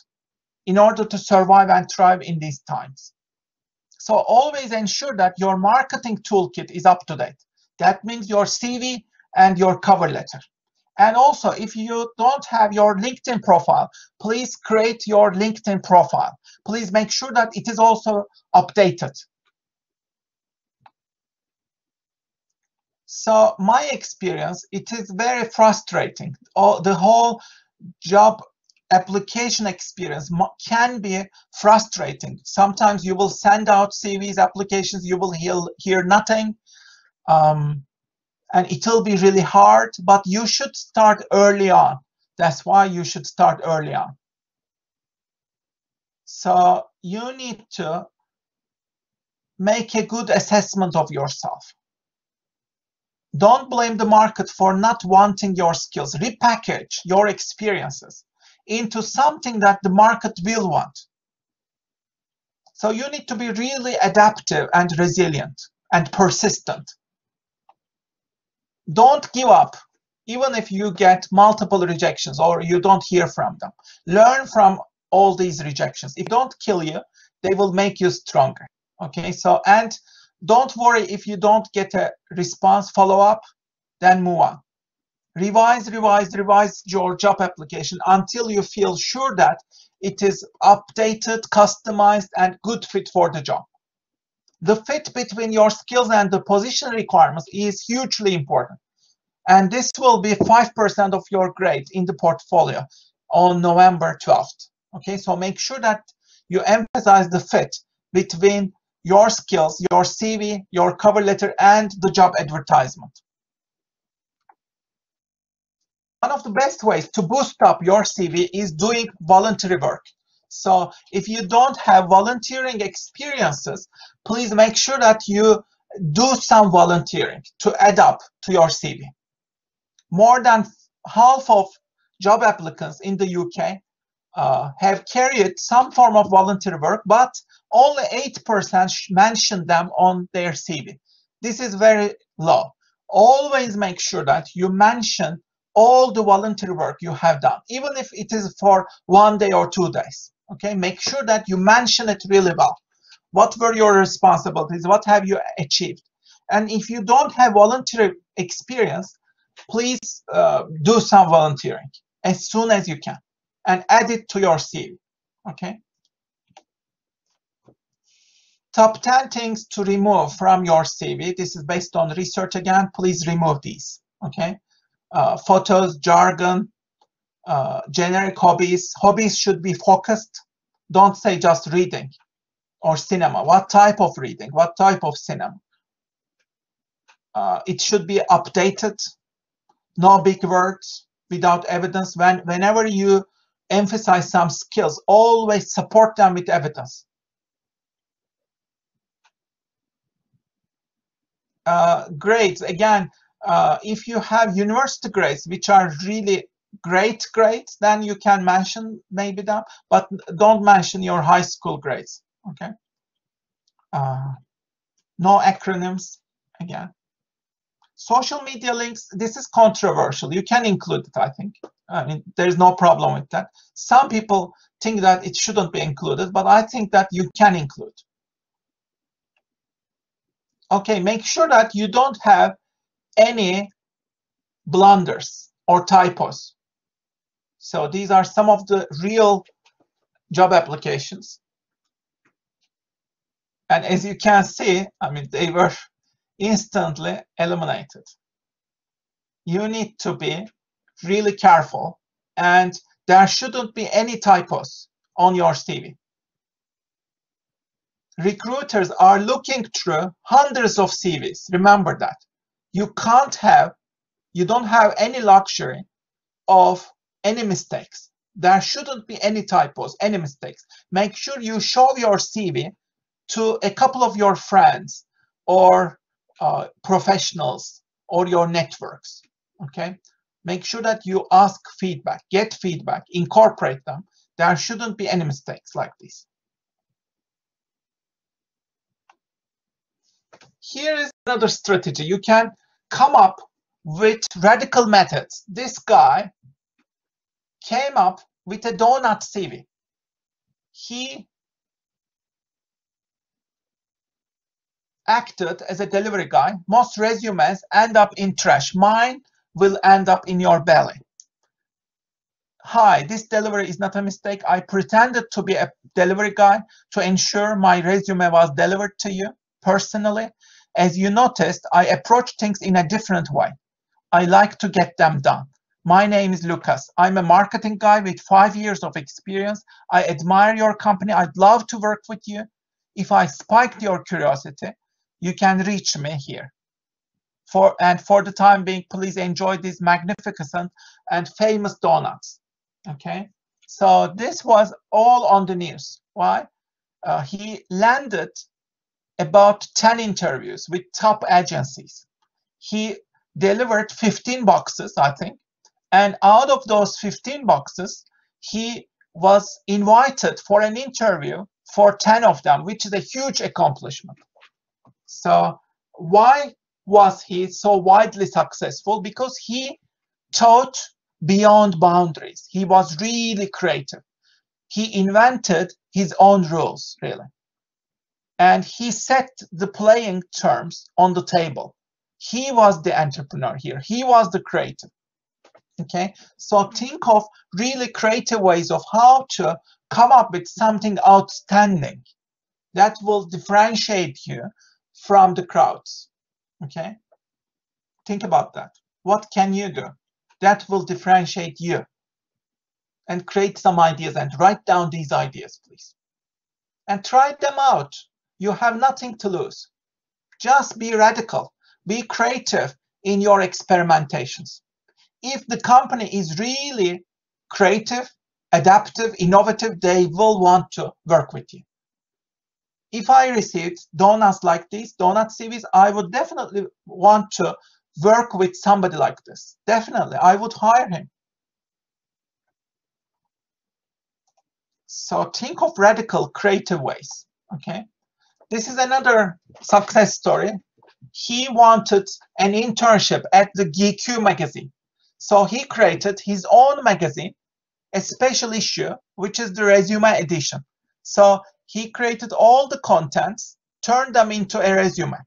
in order to survive and thrive in these times. So always ensure that your marketing toolkit is up to date. That means your CV and your cover letter. And also, if you don't have your LinkedIn profile, please create your LinkedIn profile. Please make sure that it is also updated. So my experience, it is very frustrating. The whole job application experience can be frustrating. Sometimes you will send out CVs, applications, you will hear nothing. And it will be really hard, but you should start early on. That's why you should start early on. So you need to make a good assessment of yourself. Don't blame the market for not wanting your skills. Repackage your experiences into something that the market will want. So you need to be really adaptive and resilient and persistent. Don't give up, even if you get multiple rejections or you don't hear from them. Learn from all these rejections. If they don't kill you, they will make you stronger. Okay, so, and don't worry if you don't get a response, follow up, then move on. Revise your job application until you feel sure that it is updated, customized, and good fit for the job. The fit between your skills and the position requirements is hugely important. And this will be 5% of your grade in the portfolio on November 12th. Okay, so make sure that you emphasize the fit between your skills, your CV, your cover letter, and the job advertisement. One of the best ways to boost up your CV is doing voluntary work. So if you don't have volunteering experiences, please make sure that you do some volunteering to add up to your CV. More than half of job applicants in the UK have carried some form of voluntary work, but only 8% mention them on their CV. This is very low. Always make sure that you mention all the voluntary work you have done, even if it is for 1 day or 2 days. Okay, make sure that you mention it really well. What were your responsibilities? What have you achieved? And if you don't have voluntary experience, please do some volunteering as soon as you can and add it to your CV. Okay. Top 10 things to remove from your CV. This is based on research again. Please remove these. Okay. Photos, jargon, generic hobbies. Hobbies should be focused. Don't say just reading or cinema. What type of reading? What type of cinema? It should be updated. No big words without evidence. Whenever you emphasize some skills, always support them with evidence. Grades, again, if you have university grades, which are really great grades, then you can mention maybe them, but don't mention your high school grades. Okay. No acronyms, again. Social media links, this is controversial. You can include it, I think. I mean, there's no problem with that. Some people think that it shouldn't be included, but I think that you can include. Okay, make sure that you don't have any blunders or typos. So these are some of the real job applications. And as you can see, I mean, they were instantly eliminated. You need to be really careful, and there shouldn't be any typos on your CV. Recruiters are looking through hundreds of CVs. Remember that. You don't have any luxury of any mistakes. There shouldn't be any typos, any mistakes. Make sure you show your CV to a couple of your friends or professionals or your networks, okay? Make sure that you ask feedback, get feedback, incorporate them. There shouldn't be any mistakes like this. Here is another strategy. You can come up with radical methods. This guy came up with a Doughnut CV. He acted as a delivery guy. Most resumes end up in trash. Mine will end up in your belly. Hi, this delivery is not a mistake. I pretended to be a delivery guy to ensure my resume was delivered to you personally. As you noticed, I approach things in a different way. I like to get them done. My name is Lucas. I'm a marketing guy with 5 years of experience. I admire your company. I'd love to work with you. If I spiked your curiosity, you can reach me here. For the time being, please enjoy these magnificent and famous donuts. Okay, so this was all on the news. Why? He landed about 10 interviews with top agencies. He delivered 15 boxes, I think. And out of those 15 boxes, he was invited for an interview for 10 of them, which is a huge accomplishment. So why was he so widely successful? Because he thought beyond boundaries. He was really creative. He invented his own rules, really. And he set the playing terms on the table. He was the entrepreneur here. He was the creative. Okay, so think of really creative ways of how to come up with something outstanding that will differentiate you from the crowds. Okay, think about that. What can you do that will differentiate you? And create some ideas and write down these ideas, please. And try them out. You have nothing to lose. Just be radical. Be creative in your experimentations. If the company is really creative, adaptive, innovative, they will want to work with you. If I received donuts like these, Doughnut CVs, I would definitely want to work with somebody like this. Definitely, I would hire him. So think of radical, creative ways. Okay, this is another success story. He wanted an internship at the GQ magazine. So he created his own magazine, a special issue, which is the resume edition. So he created all the contents, turned them into a resume.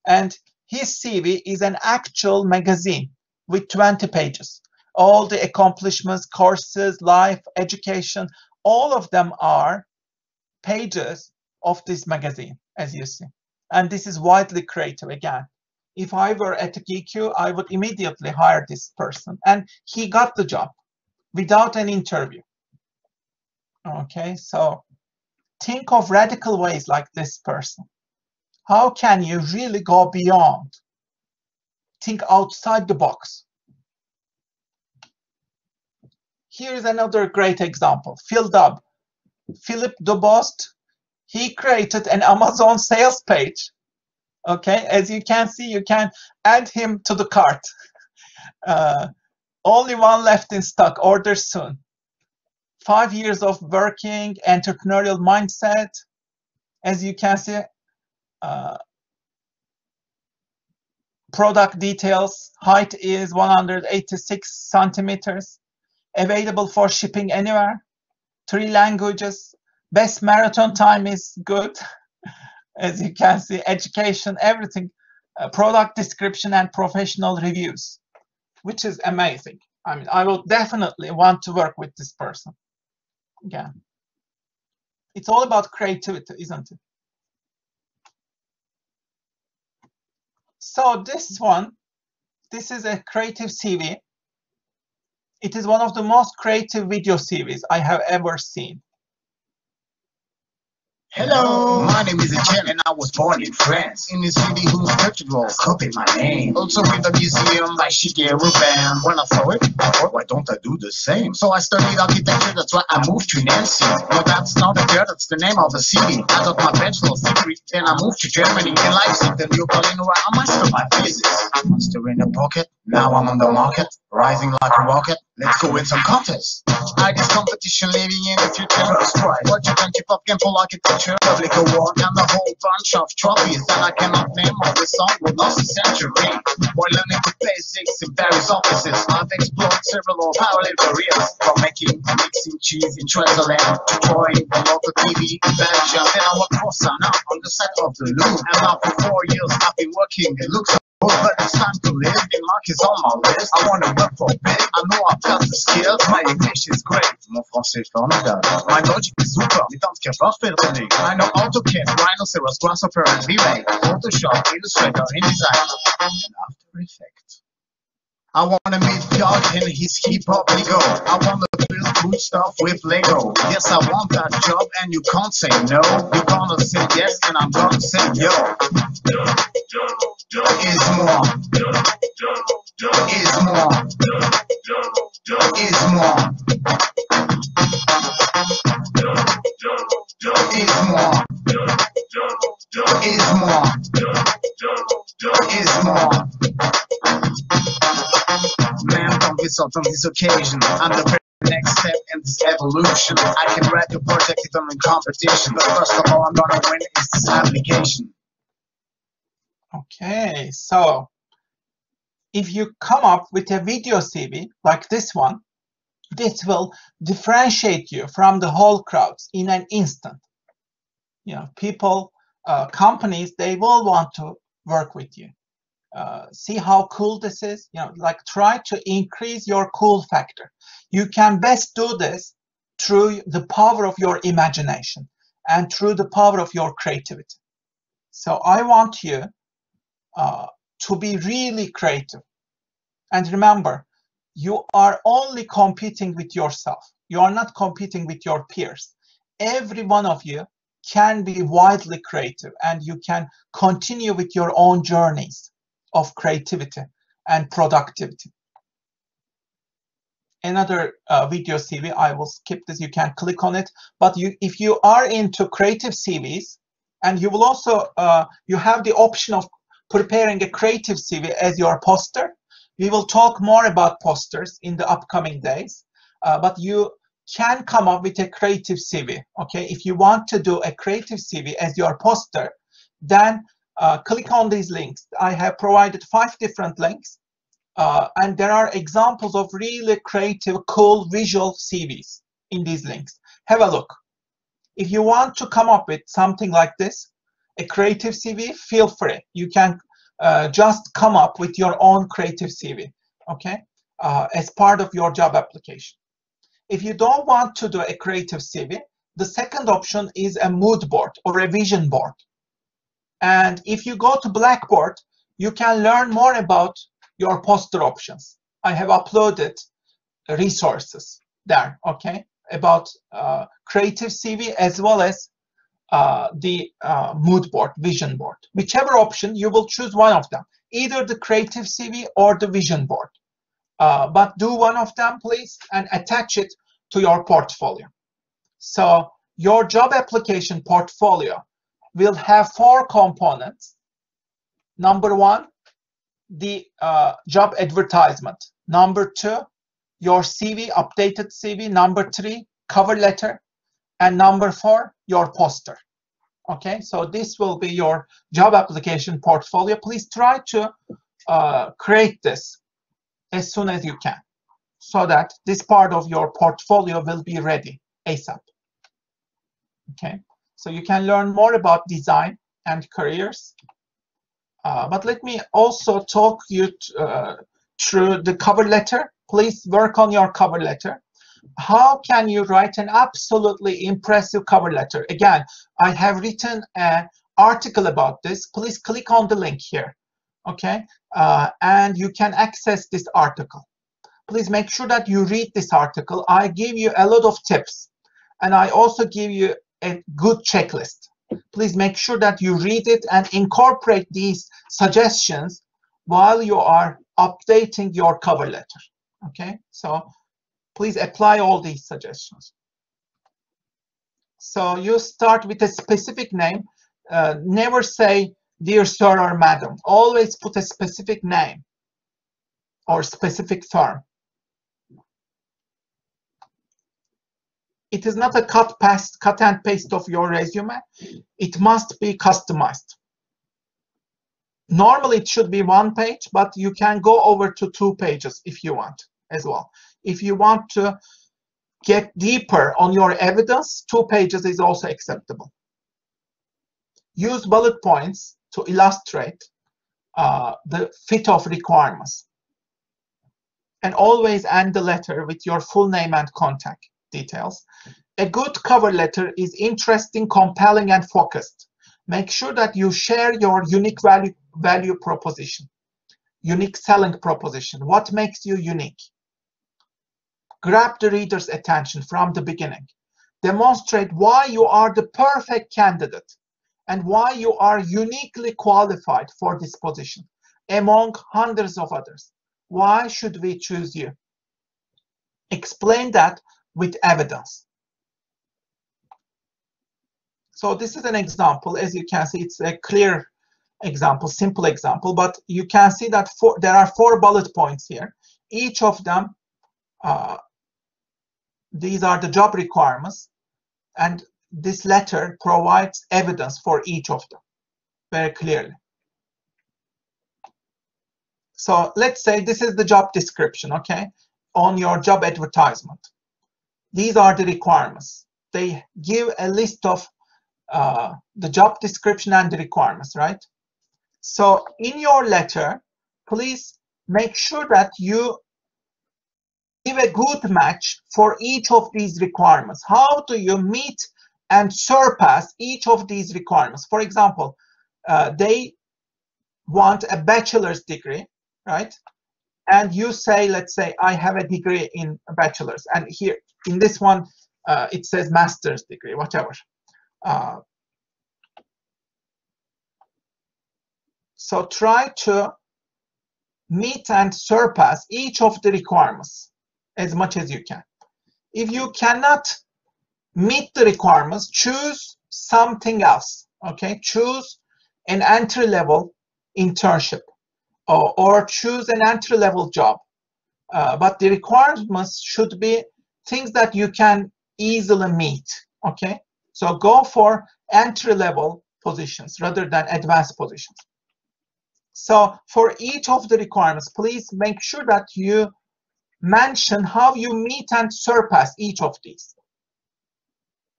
And his CV is an actual magazine with 20 pages. All the accomplishments, courses, life, education, all of them are pages of this magazine, as you see. And this is widely creative again. If I were at GQ, I would immediately hire this person. And he got the job without an interview. Okay, so think of radical ways like this person. How can you really go beyond? Think outside the box. Here is another great example. Philip Dubost, he created an Amazon sales page. Okay, as you can see, you can add him to the cart. Only one left in stock, order soon. 5 years of working, entrepreneurial mindset. As you can see, product details, height is 186 centimeters, available for shipping anywhere, 3 languages, best marathon time is good. As you can see, education, everything, product description and professional reviews, which is amazing. I mean, I will definitely want to work with this person. Again, it's all about creativity, isn't it? So this is a creative CV. It is one of the most creative video series I have ever seen. Hello, my name is Etienne and I was born in France, in a city whose cathedrals copied my name. Also with a museum by Shigeru Ban. When I saw it, I thought, why don't I do the same? So I studied architecture, that's why I moved to Nancy. No, that's not a girl, that's the name of the city. I got my bachelor's degree, then I moved to Germany. In Leipzig, then you Berlin, where I mastered my physics. Monster in a pocket, now I'm on the market, rising like a rocket. Let's go win some contests. I guess competition living in the future of strife. What you can keep up Gamble architecture, public award, and a whole bunch of trophies that I cannot name all the song will last a century. While learning the basics in various offices, I've explored several parallel careers, from mixing cheese in Switzerland to touring the local TV in Belgium. Then I worked for Sana on the set of the Louvre, and now for 4 years I've been working. It looks but it's time to live. Denmark is on my list. I want to work for big. I know I've got the skills. My English is great. Mon français est formidable. My logic is super. Mes temps que perfectly. I know AutoCAD, Rhinoceros, Grasshopper, and V-Ray, Photoshop, Illustrator, InDesign, and After Effects. I wanna meet God and his hip-hop ego. I wanna build cool stuff with Lego. Yes, I want that job and you can't say no. You're gonna say yes and I'm gonna say yo. Is more. Is more. Is more. Is more. Is more. Is more. Man, don't be soft on this occasion. I'm the very next step in this evolution. I can write a project if I'm in competition, but first of all I'm gonna win is this application. Okay, so if you come up with a video CV like this one, this will differentiate you from the whole crowds in an instant. You know, people, companies, they will want to work with you. See how cool this is? You know, like try to increase your cool factor. You can best do this through the power of your imagination and through the power of your creativity. So I want you to be really creative. And remember, you are only competing with yourself. You are not competing with your peers. Every one of you can be widely creative, and you can continue with your own journeys of creativity and productivity. Another video CV, I will skip this, you can click on it, but if you are into creative CVs, and you will also, you have the option of preparing a creative CV as your poster. We will talk more about posters in the upcoming days, but you can come up with a creative CV, okay? If you want to do a creative CV as your poster, then click on these links. I have provided 5 different links, and there are examples of really creative, cool visual CVs in these links. Have a look. If you want to come up with something like this, a creative CV, feel free. You can just come up with your own creative CV, okay, as part of your job application. If you don't want to do a creative CV, the second option is a mood board or a vision board. And if you go to Blackboard, you can learn more about your poster options. I have uploaded resources there, okay, about creative CV as well as the mood board, vision board. Whichever option, you will choose one of them, either the creative CV or the vision board. But do one of them, please, and attach it to your portfolio. So your job application portfolio will have 4 components. Number 1, the job advertisement. Number 2, your CV, updated CV. Number 3, cover letter. And number 4, your poster. Okay, so this will be your job application portfolio. Please try to create this as soon as you can, so that this part of your portfolio will be ready ASAP. Okay, so you can learn more about design and careers. But let me also talk you through the cover letter. Please work on your cover letter. How can you write an absolutely impressive cover letter? Again, I have written an article about this. Please click on the link here, okay? And you can access this article. Please make sure that you read this article. I give you a lot of tips, and I also give you a good checklist. Please make sure that you read it and incorporate these suggestions while you are updating your cover letter. Okay, so please apply all these suggestions. So you start with a specific name. Never say dear sir or madam. Always put a specific name or specific firm. It is not a cut and paste of your resume. It must be customized. Normally it should be 1 page, but you can go over to 2 pages if you want as well. If you want to get deeper on your evidence, 2 pages is also acceptable. Use bullet points to illustrate the fit of requirements. And always end the letter with your full name and contact details. A good cover letter is interesting, compelling, and focused. Make sure that you share your unique value proposition, unique selling proposition. What makes you unique? Grab the reader's attention from the beginning. Demonstrate why you are the perfect candidate and why you are uniquely qualified for this position among hundreds of others. Why should we choose you? Explain that with evidence. So this is an example. As you can see, it's a clear example, simple example, but you can see that there are 4 bullet points here. Each of them, these are the job requirements, and this letter provides evidence for each of them very clearly. So let's say this is the job description, okay, on your job advertisement. These are the requirements. They give a list of the job description and the requirements, right? So in your letter, please make sure that you give a good match for each of these requirements. How do you meet and surpass each of these requirements? For example, they want a bachelor's degree, right? And you say, let's say, I have a degree in a bachelor's, and here in this one, it says master's degree, whatever. So try to meet and surpass each of the requirements as much as you can. If you cannot meet the requirements, choose something else, okay? Choose an entry-level internship or choose an entry-level job. But the requirements should be things that you can easily meet, okay? So go for entry-level positions rather than advanced positions. So for each of the requirements, please make sure that you mention how you meet and surpass each of these.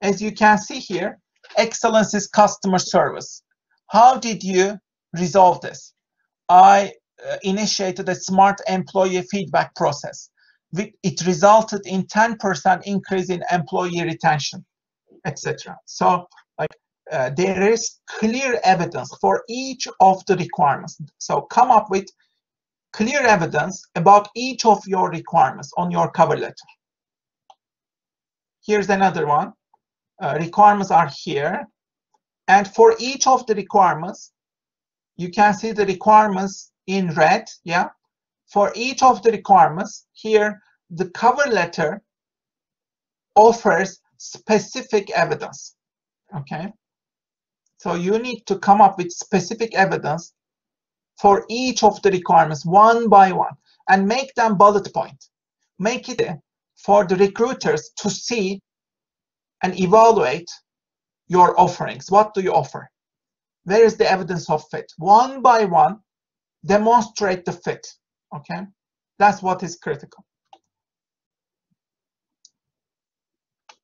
As you can see here, excellence is customer service. How did you resolve this? I initiated a smart employee feedback process. It resulted in 10% increase in employee retention, etc. So there is clear evidence for each of the requirements. So come up with clear evidence about each of your requirements on your cover letter. Here's another one. Requirements are here. And for each of the requirements, you can see the requirements in red, yeah? For each of the requirements, here, the cover letter offers specific evidence, okay? So you need to come up with specific evidence for each of the requirements one by one and make them bullet point. Make it for the recruiters to see and evaluate your offerings. What do you offer? Where is the evidence of fit? One by one, demonstrate the fit, okay? That's what is critical.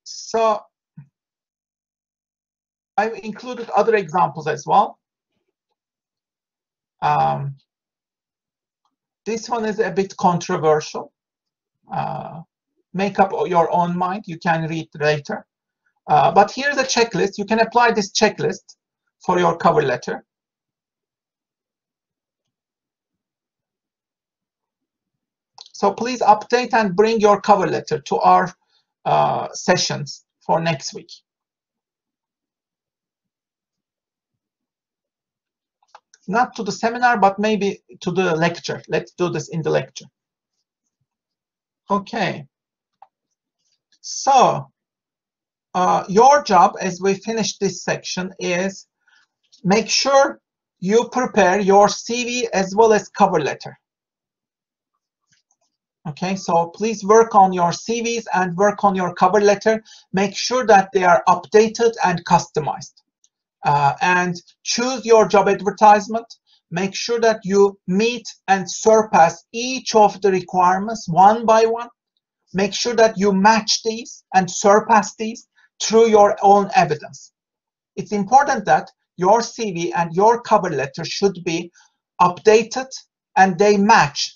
So I've included other examples as well. This one is a bit controversial. Make up your own mind. You can read later. But here's a checklist. You can apply this checklist for your cover letter. So please update and bring your cover letter to our sessions for next week. Not to the seminar, but maybe to the lecture. Let's do this in the lecture. Okay. So your job as we finish this section is make sure you prepare your CV as well as cover letter. Okay, so please work on your CVs and work on your cover letter. Make sure that they are updated and customized. And choose your job advertisement. Make sure that you meet and surpass each of the requirements one by one. Make sure that you match these and surpass these through your own evidence. It's important that your CV and your cover letter should be updated and they match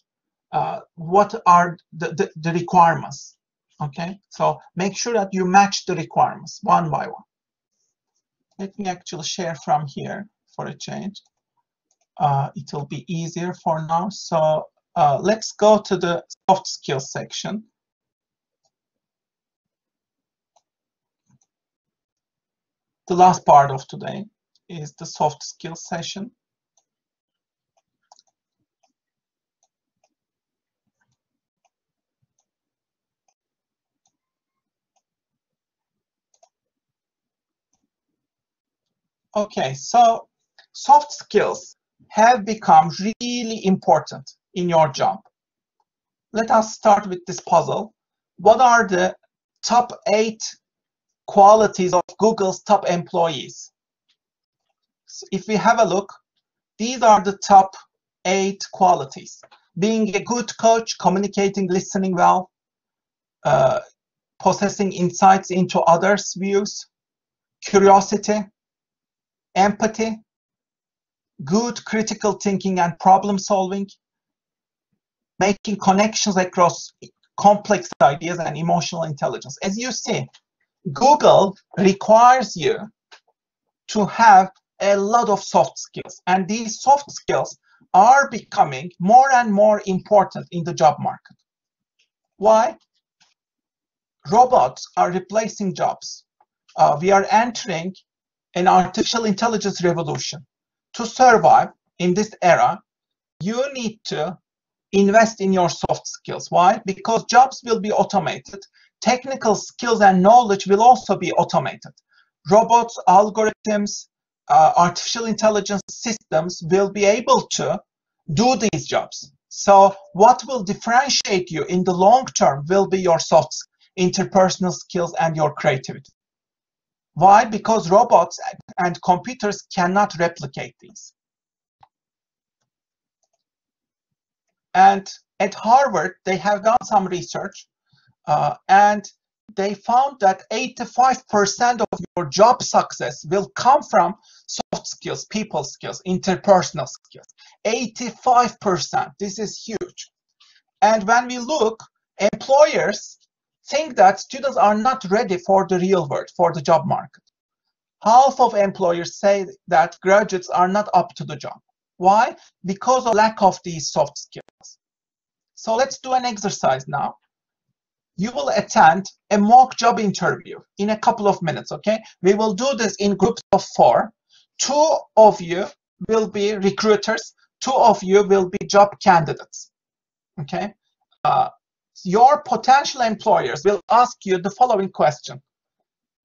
what are the requirements. Okay, so make sure that you match the requirements one by one. Let me actually share from here for a change. It will be easier for now. So let's go to the soft skills section. The last part of today is the soft skills session. Okay, so soft skills have become really important in your job. Let us start with this puzzle. What are the top 8 qualities of Google's top employees? So if we have a look, these are the top 8 qualities. Being a good coach, communicating, listening well, possessing insights into others' views, curiosity, empathy, good critical thinking and problem solving, making connections across complex ideas, and emotional intelligence. As you see, Google requires you to have a lot of soft skills, and these soft skills are becoming more and more important in the job market. Why? Robots are replacing jobs. We are entering an artificial intelligence revolution. To survive in this era, you need to invest in your soft skills. Why? Because jobs will be automated. Technical skills and knowledge will also be automated. Robots, algorithms, artificial intelligence systems will be able to do these jobs. So what will differentiate you in the long term will be your soft interpersonal skills and your creativity. Why? Because robots and computers cannot replicate these. And at Harvard, they have done some research, and they found that 85% of your job success will come from soft skills, people skills, interpersonal skills. 85%. This is huge. And when we look, employers think that students are not ready for the real world, for the job market. Half of employers say that graduates are not up to the job. Why? Because of lack of these soft skills. So let's do an exercise now. You will attend a mock job interview in a couple of minutes, okay? We will do this in groups of 4. 2 of you will be recruiters, 2 of you will be job candidates, okay? Your potential employers will ask you the following question.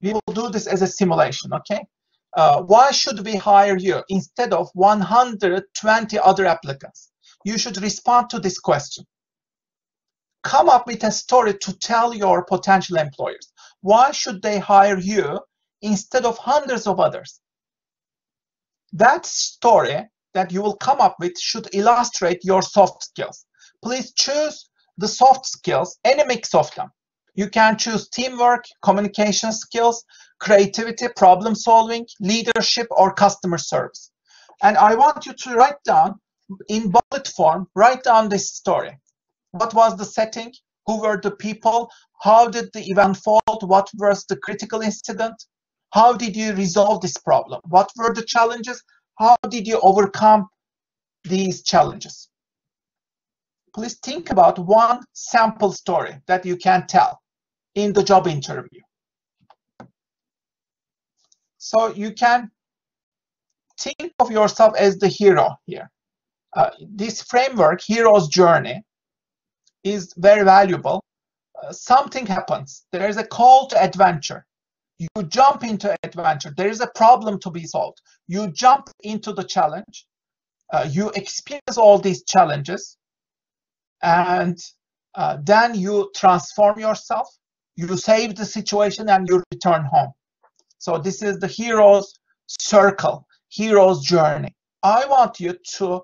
We will do this as a simulation, okay? Why should we hire you instead of 120 other applicants? You should respond to this question. Come up with a story to tell your potential employers. Why should they hire you instead of hundreds of others? That story that you will come up with should illustrate your soft skills. Please choose the soft skills, any mix of them. You can choose teamwork, communication skills, creativity, problem solving, leadership, or customer service. And I want you to write down in bullet form, write down this story. What was the setting? Who were the people? How did the event unfold? What was the critical incident? How did you resolve this problem? What were the challenges? How did you overcome these challenges? please think about one sample story that you can tell in the job interview. So you can think of yourself as the hero here. This framework, hero's journey, is very valuable. Something happens. There is a call to adventure. You jump into adventure. There is a problem to be solved. You jump into the challenge. You experience all these challenges, and then you transform yourself. You save the situation and you return home. So this is the hero's circle, hero's journey. I want you to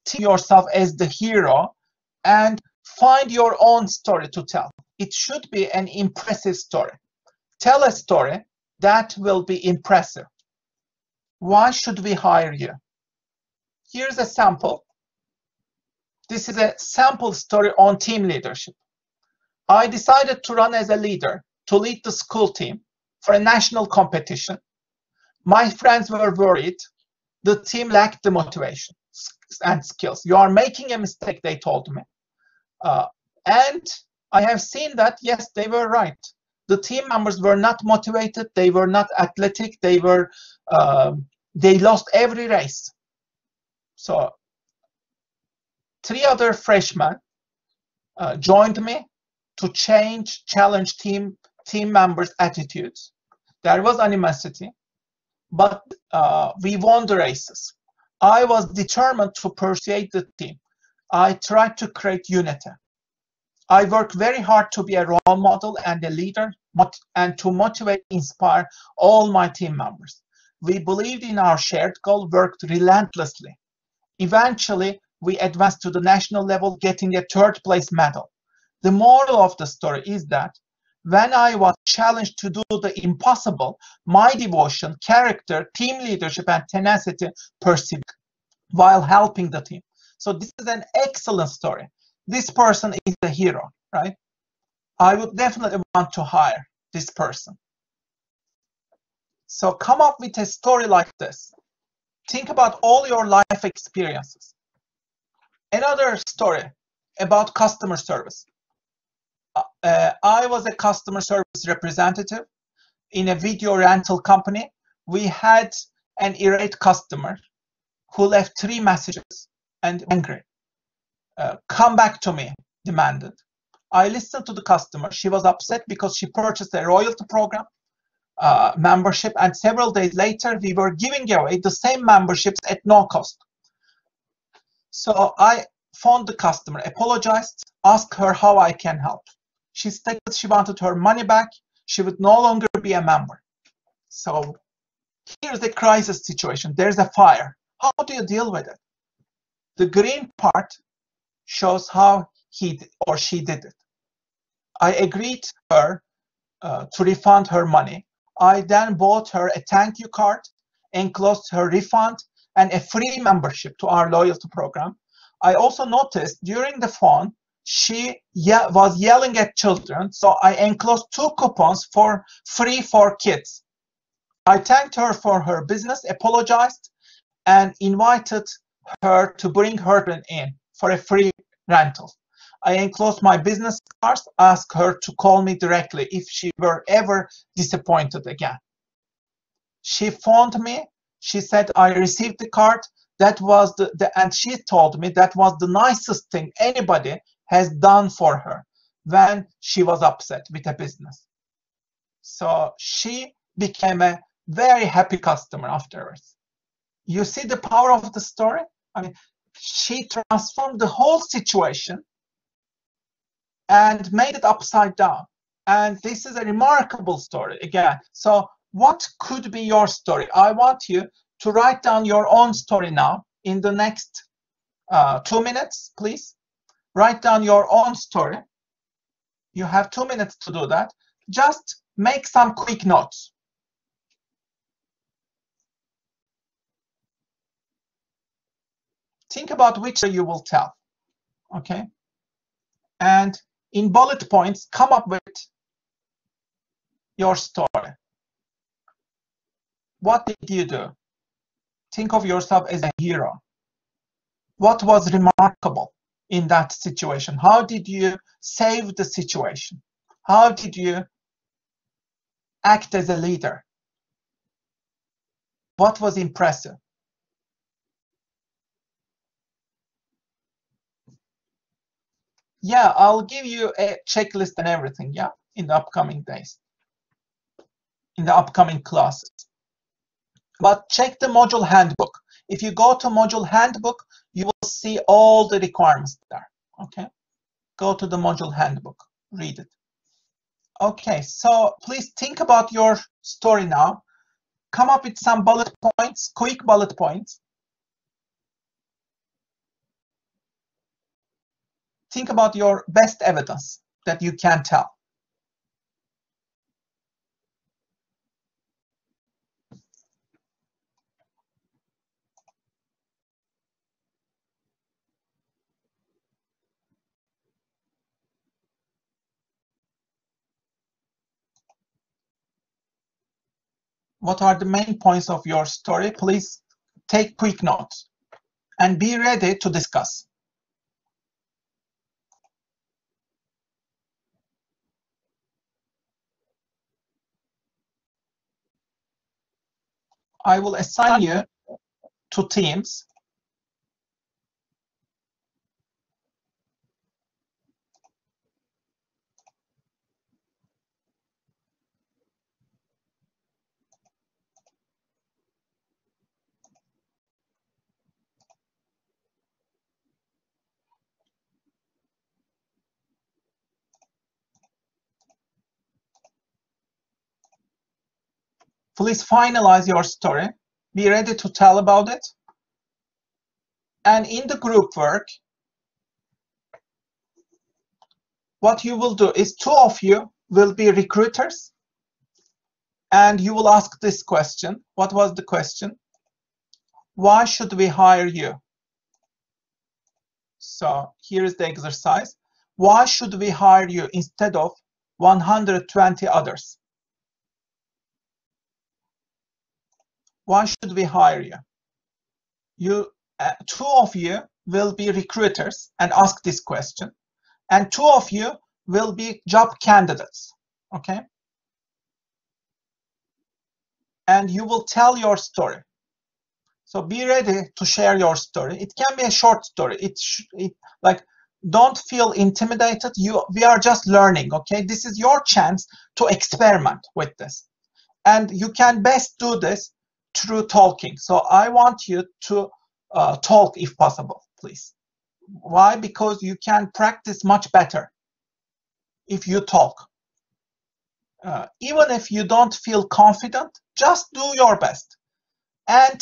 see yourself as the hero and find your own story to tell. It should be an impressive story. Tell a story that will be impressive. Why should we hire you? Here's a sample. This is a sample story on team leadership. I decided to run as a leader, to lead the school team for a national competition. My friends were worried. The team lacked the motivation and skills. You are making a mistake, they told me. And I have seen that, yes, they were right. The team members were not motivated. They were not athletic. They lost every race. So 3 other freshmen joined me to challenge team members' attitudes. There was animosity, but we won the races. I was determined to persuade the team. I tried to create unity. I worked very hard to be a role model and a leader and to motivate, inspire all my team members. We believed in our shared goal, worked relentlessly. Eventually, we advanced to the national level, getting a 3rd place medal. The moral of the story is that when I was challenged to do the impossible, my devotion, character, team leadership, and tenacity persevered while helping the team. So this is an excellent story. This person is a hero, right? I would definitely want to hire this person. So come up with a story like this. Think about all your life experiences. Another story about customer service. I was a customer service representative in a video rental company. We had an irate customer who left 3 messages and angry. Come back to me, demanded. I listened to the customer. She was upset because she purchased a loyalty program membership, and several days later, we were giving away the same memberships at no cost. So I phoned the customer, apologized, asked her how I can help. She stated she wanted her money back. She would no longer be a member. So here's the crisis situation. There's a fire. How do you deal with it? The green part shows how he or she did it. I agreed her to refund her money. I then bought her a thank you card, enclosed her refund, and a free membership to our loyalty program. I also noticed during the phone, she was yelling at children, so I enclosed 2 coupons for free for kids. I thanked her for her business, apologized, and invited her to bring her in for a free rental. I enclosed my business cards, asked her to call me directly if she were ever disappointed again. She phoned me. She said, I received the card. That was and she told me that was the nicest thing anybody has done for her when she was upset with a business. So she became a very happy customer afterwards. You see the power of the story? I mean, she transformed the whole situation and made it upside down. And this is a remarkable story again. So what could be your story? I want you to write down your own story now in the next 2 minutes, please. Write down your own story. You have 2 minutes to do that. Just make some quick notes. Think about which story you will tell, okay? And in bullet points, come up with your story. What did you do? Think of yourself as a hero. What was remarkable in that situation? How did you save the situation? How did you act as a leader? What was impressive? Yeah, I'll give you a checklist and everything, yeah, in the upcoming days, in the upcoming classes. But check the module handbook. If you go to module handbook, you will see all the requirements there, okay? Go to the module handbook, read it. Okay, so please think about your story now. Come up with some bullet points, quick bullet points. Think about your best evidence that you can tell. What are the main points of your story? Please take quick notes and be ready to discuss. I will assign you to teams. Please finalize your story. Be ready to tell about it. And in the group work, what you will do is 2 of you will be recruiters. And you will ask this question. What was the question? Why should we hire you? So here is the exercise. Why should we hire you instead of 120 others? Why should we hire you? You, 2 of you will be recruiters and ask this question, and 2 of you will be job candidates, okay? And you will tell your story. So be ready to share your story. It can be a short story. Like, don't feel intimidated. We are just learning, okay? This is your chance to experiment with this. And you can best do this through talking. So I want you to talk if possible, please. Why? Because you can practice much better if you talk. Even if you don't feel confident, just do your best. And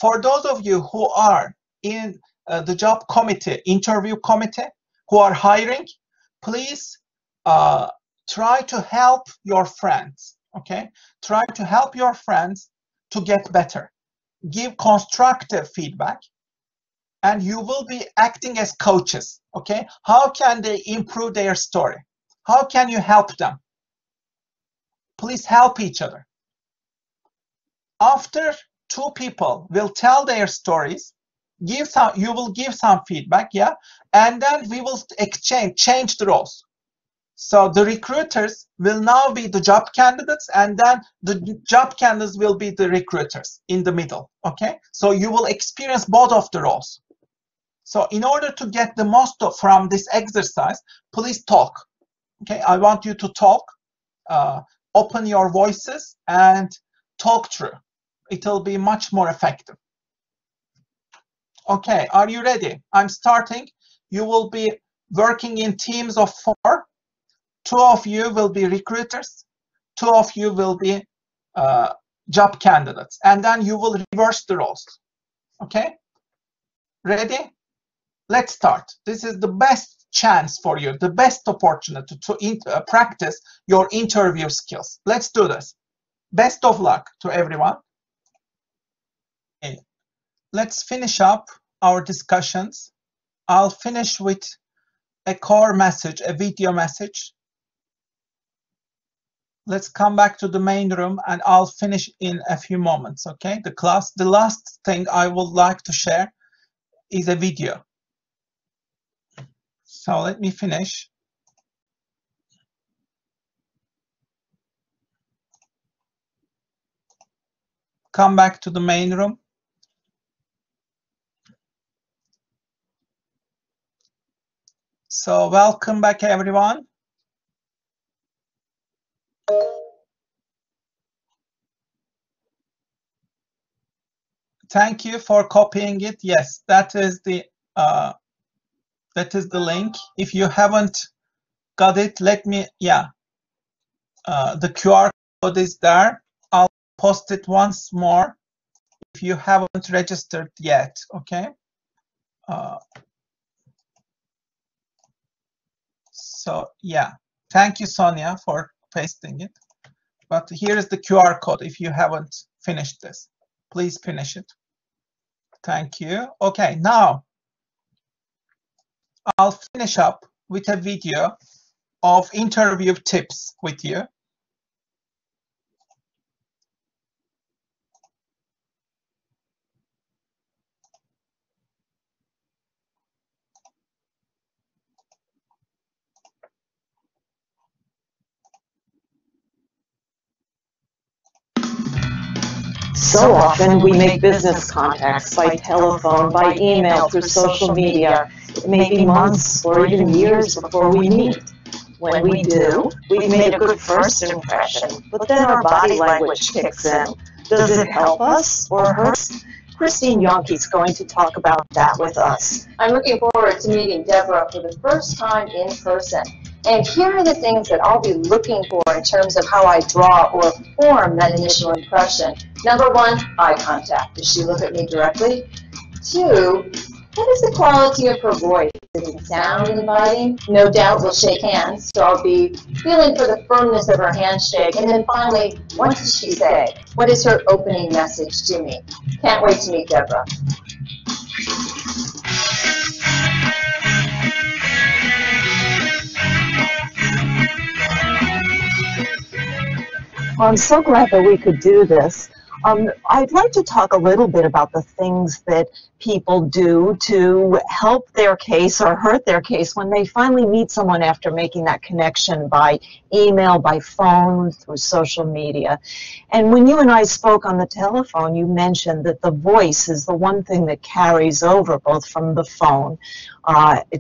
for those of you who are in the job committee, interview committee, who are hiring, please try to help your friends, okay? Try to help your friends to get better. Give constructive feedback, and you will be acting as coaches, okay? How can they improve their story? How can you help them? Please help each other. After 2 people will tell their stories, you will give some feedback, yeah? And then we will change the roles. So the recruiters will now be the job candidates, and then the job candidates will be the recruiters in the middle, okay? So you will experience both of the roles. So in order to get the most from this exercise, please talk, okay? I want you to talk, open your voices and talk through. It will be much more effective. Okay, are you ready? I'm starting. You will be working in teams of 4. 2 of you will be recruiters. 2 of you will be job candidates. And then you will reverse the roles. Okay? Ready? Let's start. This is the best chance for you, the best opportunity to practice your interview skills. Let's do this. Best of luck to everyone. Okay. Let's finish up our discussions. I'll finish with a core message, a video message. Let's come back to the main room and I'll finish in a few moments, okay? The last thing I would like to share is a video. So let me finish. Come back to the main room. So welcome back, everyone. Thank you for copying it. Yes, that is the link. If you haven't got it, let me, yeah. The QR code is there. I'll post it once more if you haven't registered yet, okay? So yeah, thank you, Sonia, for pasting it. But here is the QR code if you haven't finished this. Please finish it. Thank you. Okay, now I'll finish up with a video of interview tips with you. So often we make business contacts by telephone, by email, through social media. It may be months or even years before we meet. When we do, we've made a good first impression, but then our body language kicks in. Does it help us or hurt us? Christine Yonke's going to talk about that with us. I'm looking forward to meeting Deborah for the first time in person. And here are the things that I'll be looking for in terms of how I draw or form that initial impression. Number one, eye contact. Does she look at me directly? Two, what is the quality of her voice? Does it sound inviting? No doubt we'll shake hands, so I'll be feeling for the firmness of her handshake. And then finally, what does she say? What is her opening message to me? Can't wait to meet Deborah. Well, I'm so glad that we could do this. I'd like to talk a little bit about the things that people do to help their case or hurt their case when they finally meet someone after making that connection by email, by phone, through social media. And when you and I spoke on the telephone, you mentioned that the voice is the one thing that carries over both from the phone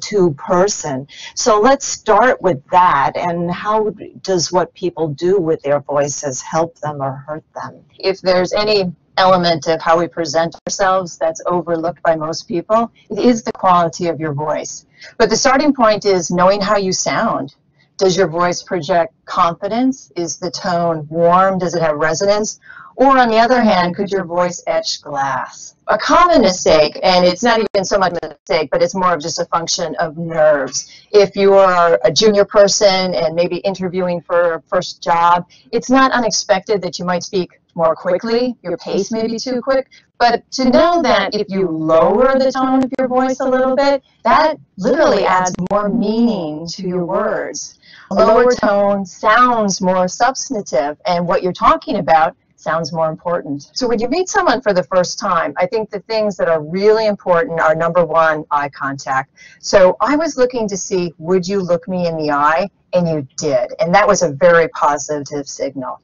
to person. So let's start with that. And how does what people do with their voices help them or hurt them? If there's any element of how we present ourselves that's overlooked by most people, it is the quality of your voice. But the starting point is knowing how you sound. Does your voice project confidence? Is the tone warm? Does it have resonance? Or on the other hand, could your voice etch glass? A common mistake, and it's not even so much a mistake, but it's more of just a function of nerves. If you are a junior person and maybe interviewing for a first job, it's not unexpected that you might speak more quickly. Your pace may be too quick. But to know that if you lower the tone of your voice a little bit, that literally adds more meaning to your words. A lower tone sounds more substantive, and what you're talking about sounds more important. So when you meet someone for the first time, I think the things that are really important are, number one, eye contact. So I was looking to see, would you look me in the eye? And you did. And that was a very positive signal.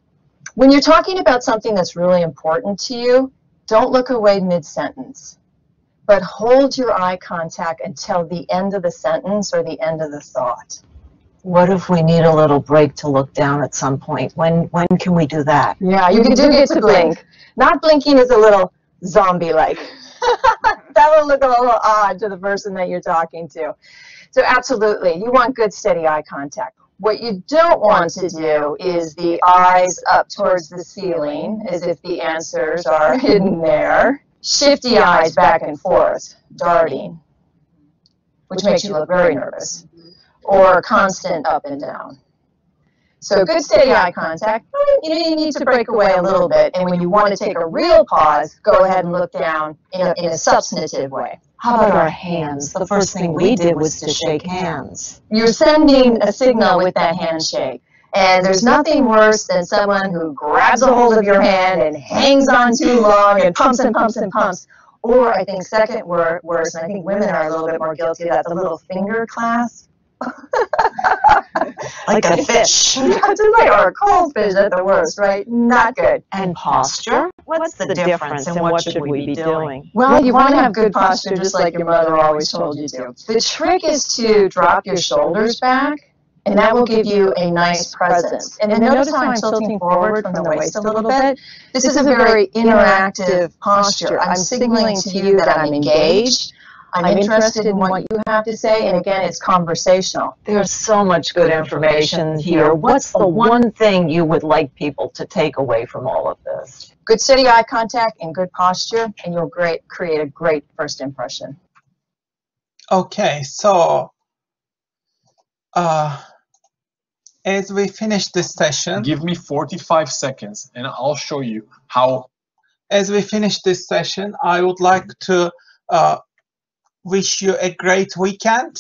When you're talking about something that's really important to you, don't look away mid-sentence, but hold your eye contact until the end of the sentence or the end of the thought. What if we need a little break to look down at some point? When can we do that? Yeah, you do get to blink. Not blinking is a little zombie-like. That will look a little odd to the person that you're talking to. So absolutely, you want good steady eye contact. What you don't want to do is the eyes up towards the ceiling, as if the answers are hidden there. Shifty eyes back and forth, darting, which makes you look very nervous. Or constant up and down. So good steady eye contact, you need to break away a little bit, and when you want to take a real pause, go ahead and look down in a substantive way. How about our hands? The first thing we did was to shake hands. You're sending a signal with that handshake. And there's nothing worse than someone who grabs a hold of your hand and hangs on too long and pumps and pumps and pumps. Or I think second worse, and I think women are a little bit more guilty of that, the little finger clasp. Like a fish. Or a cold fish at the worst, right? Not good. And posture? What's the difference and what should we be doing? Well, you want to have good posture just like your mother always told you to. The trick is to drop your shoulders back, and that will give you a nice presence. And notice how I'm tilting forward from the waist a little bit. This is a very interactive posture. I'm signaling to you that I'm engaged. I'm interested in what you have to say, and again, it's conversational. There's so much good information here. What's the one thing you would like people to take away from all of this? Good steady eye contact and good posture, and you'll create a great first impression. Okay, so as we finish this session, give me 45 seconds and I'll show you how. As we finish this session, I would like to wish you a great weekend.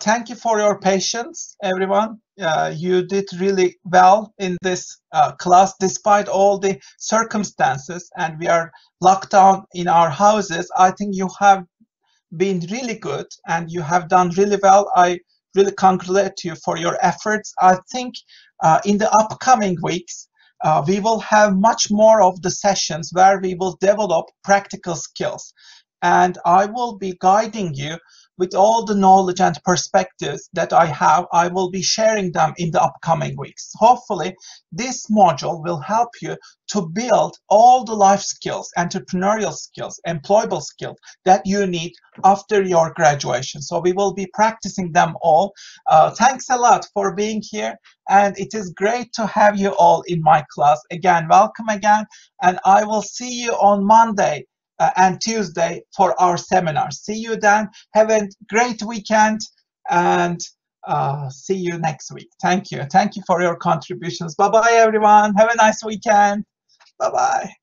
Thank you for your patience, everyone. You did really well in this class despite all the circumstances, and we are locked down in our houses. I think you have been really good and you have done really well. I really congratulate you for your efforts. I think in the upcoming weeks, we will have much more of the sessions where we will develop practical skills. And I will be guiding you with all the knowledge and perspectives that I have. I will be sharing them in the upcoming weeks. Hopefully, this module will help you to build all the life skills, entrepreneurial skills, employable skills that you need after your graduation. So we will be practicing them all. Thanks a lot for being here. And it is great to have you all in my class. Again, welcome again. And I will see you on Monday and Tuesday for our seminar. See you then. Have a great weekend and see you next week. Thank you. Thank you for your contributions. Bye-bye, everyone. Have a nice weekend. Bye-bye.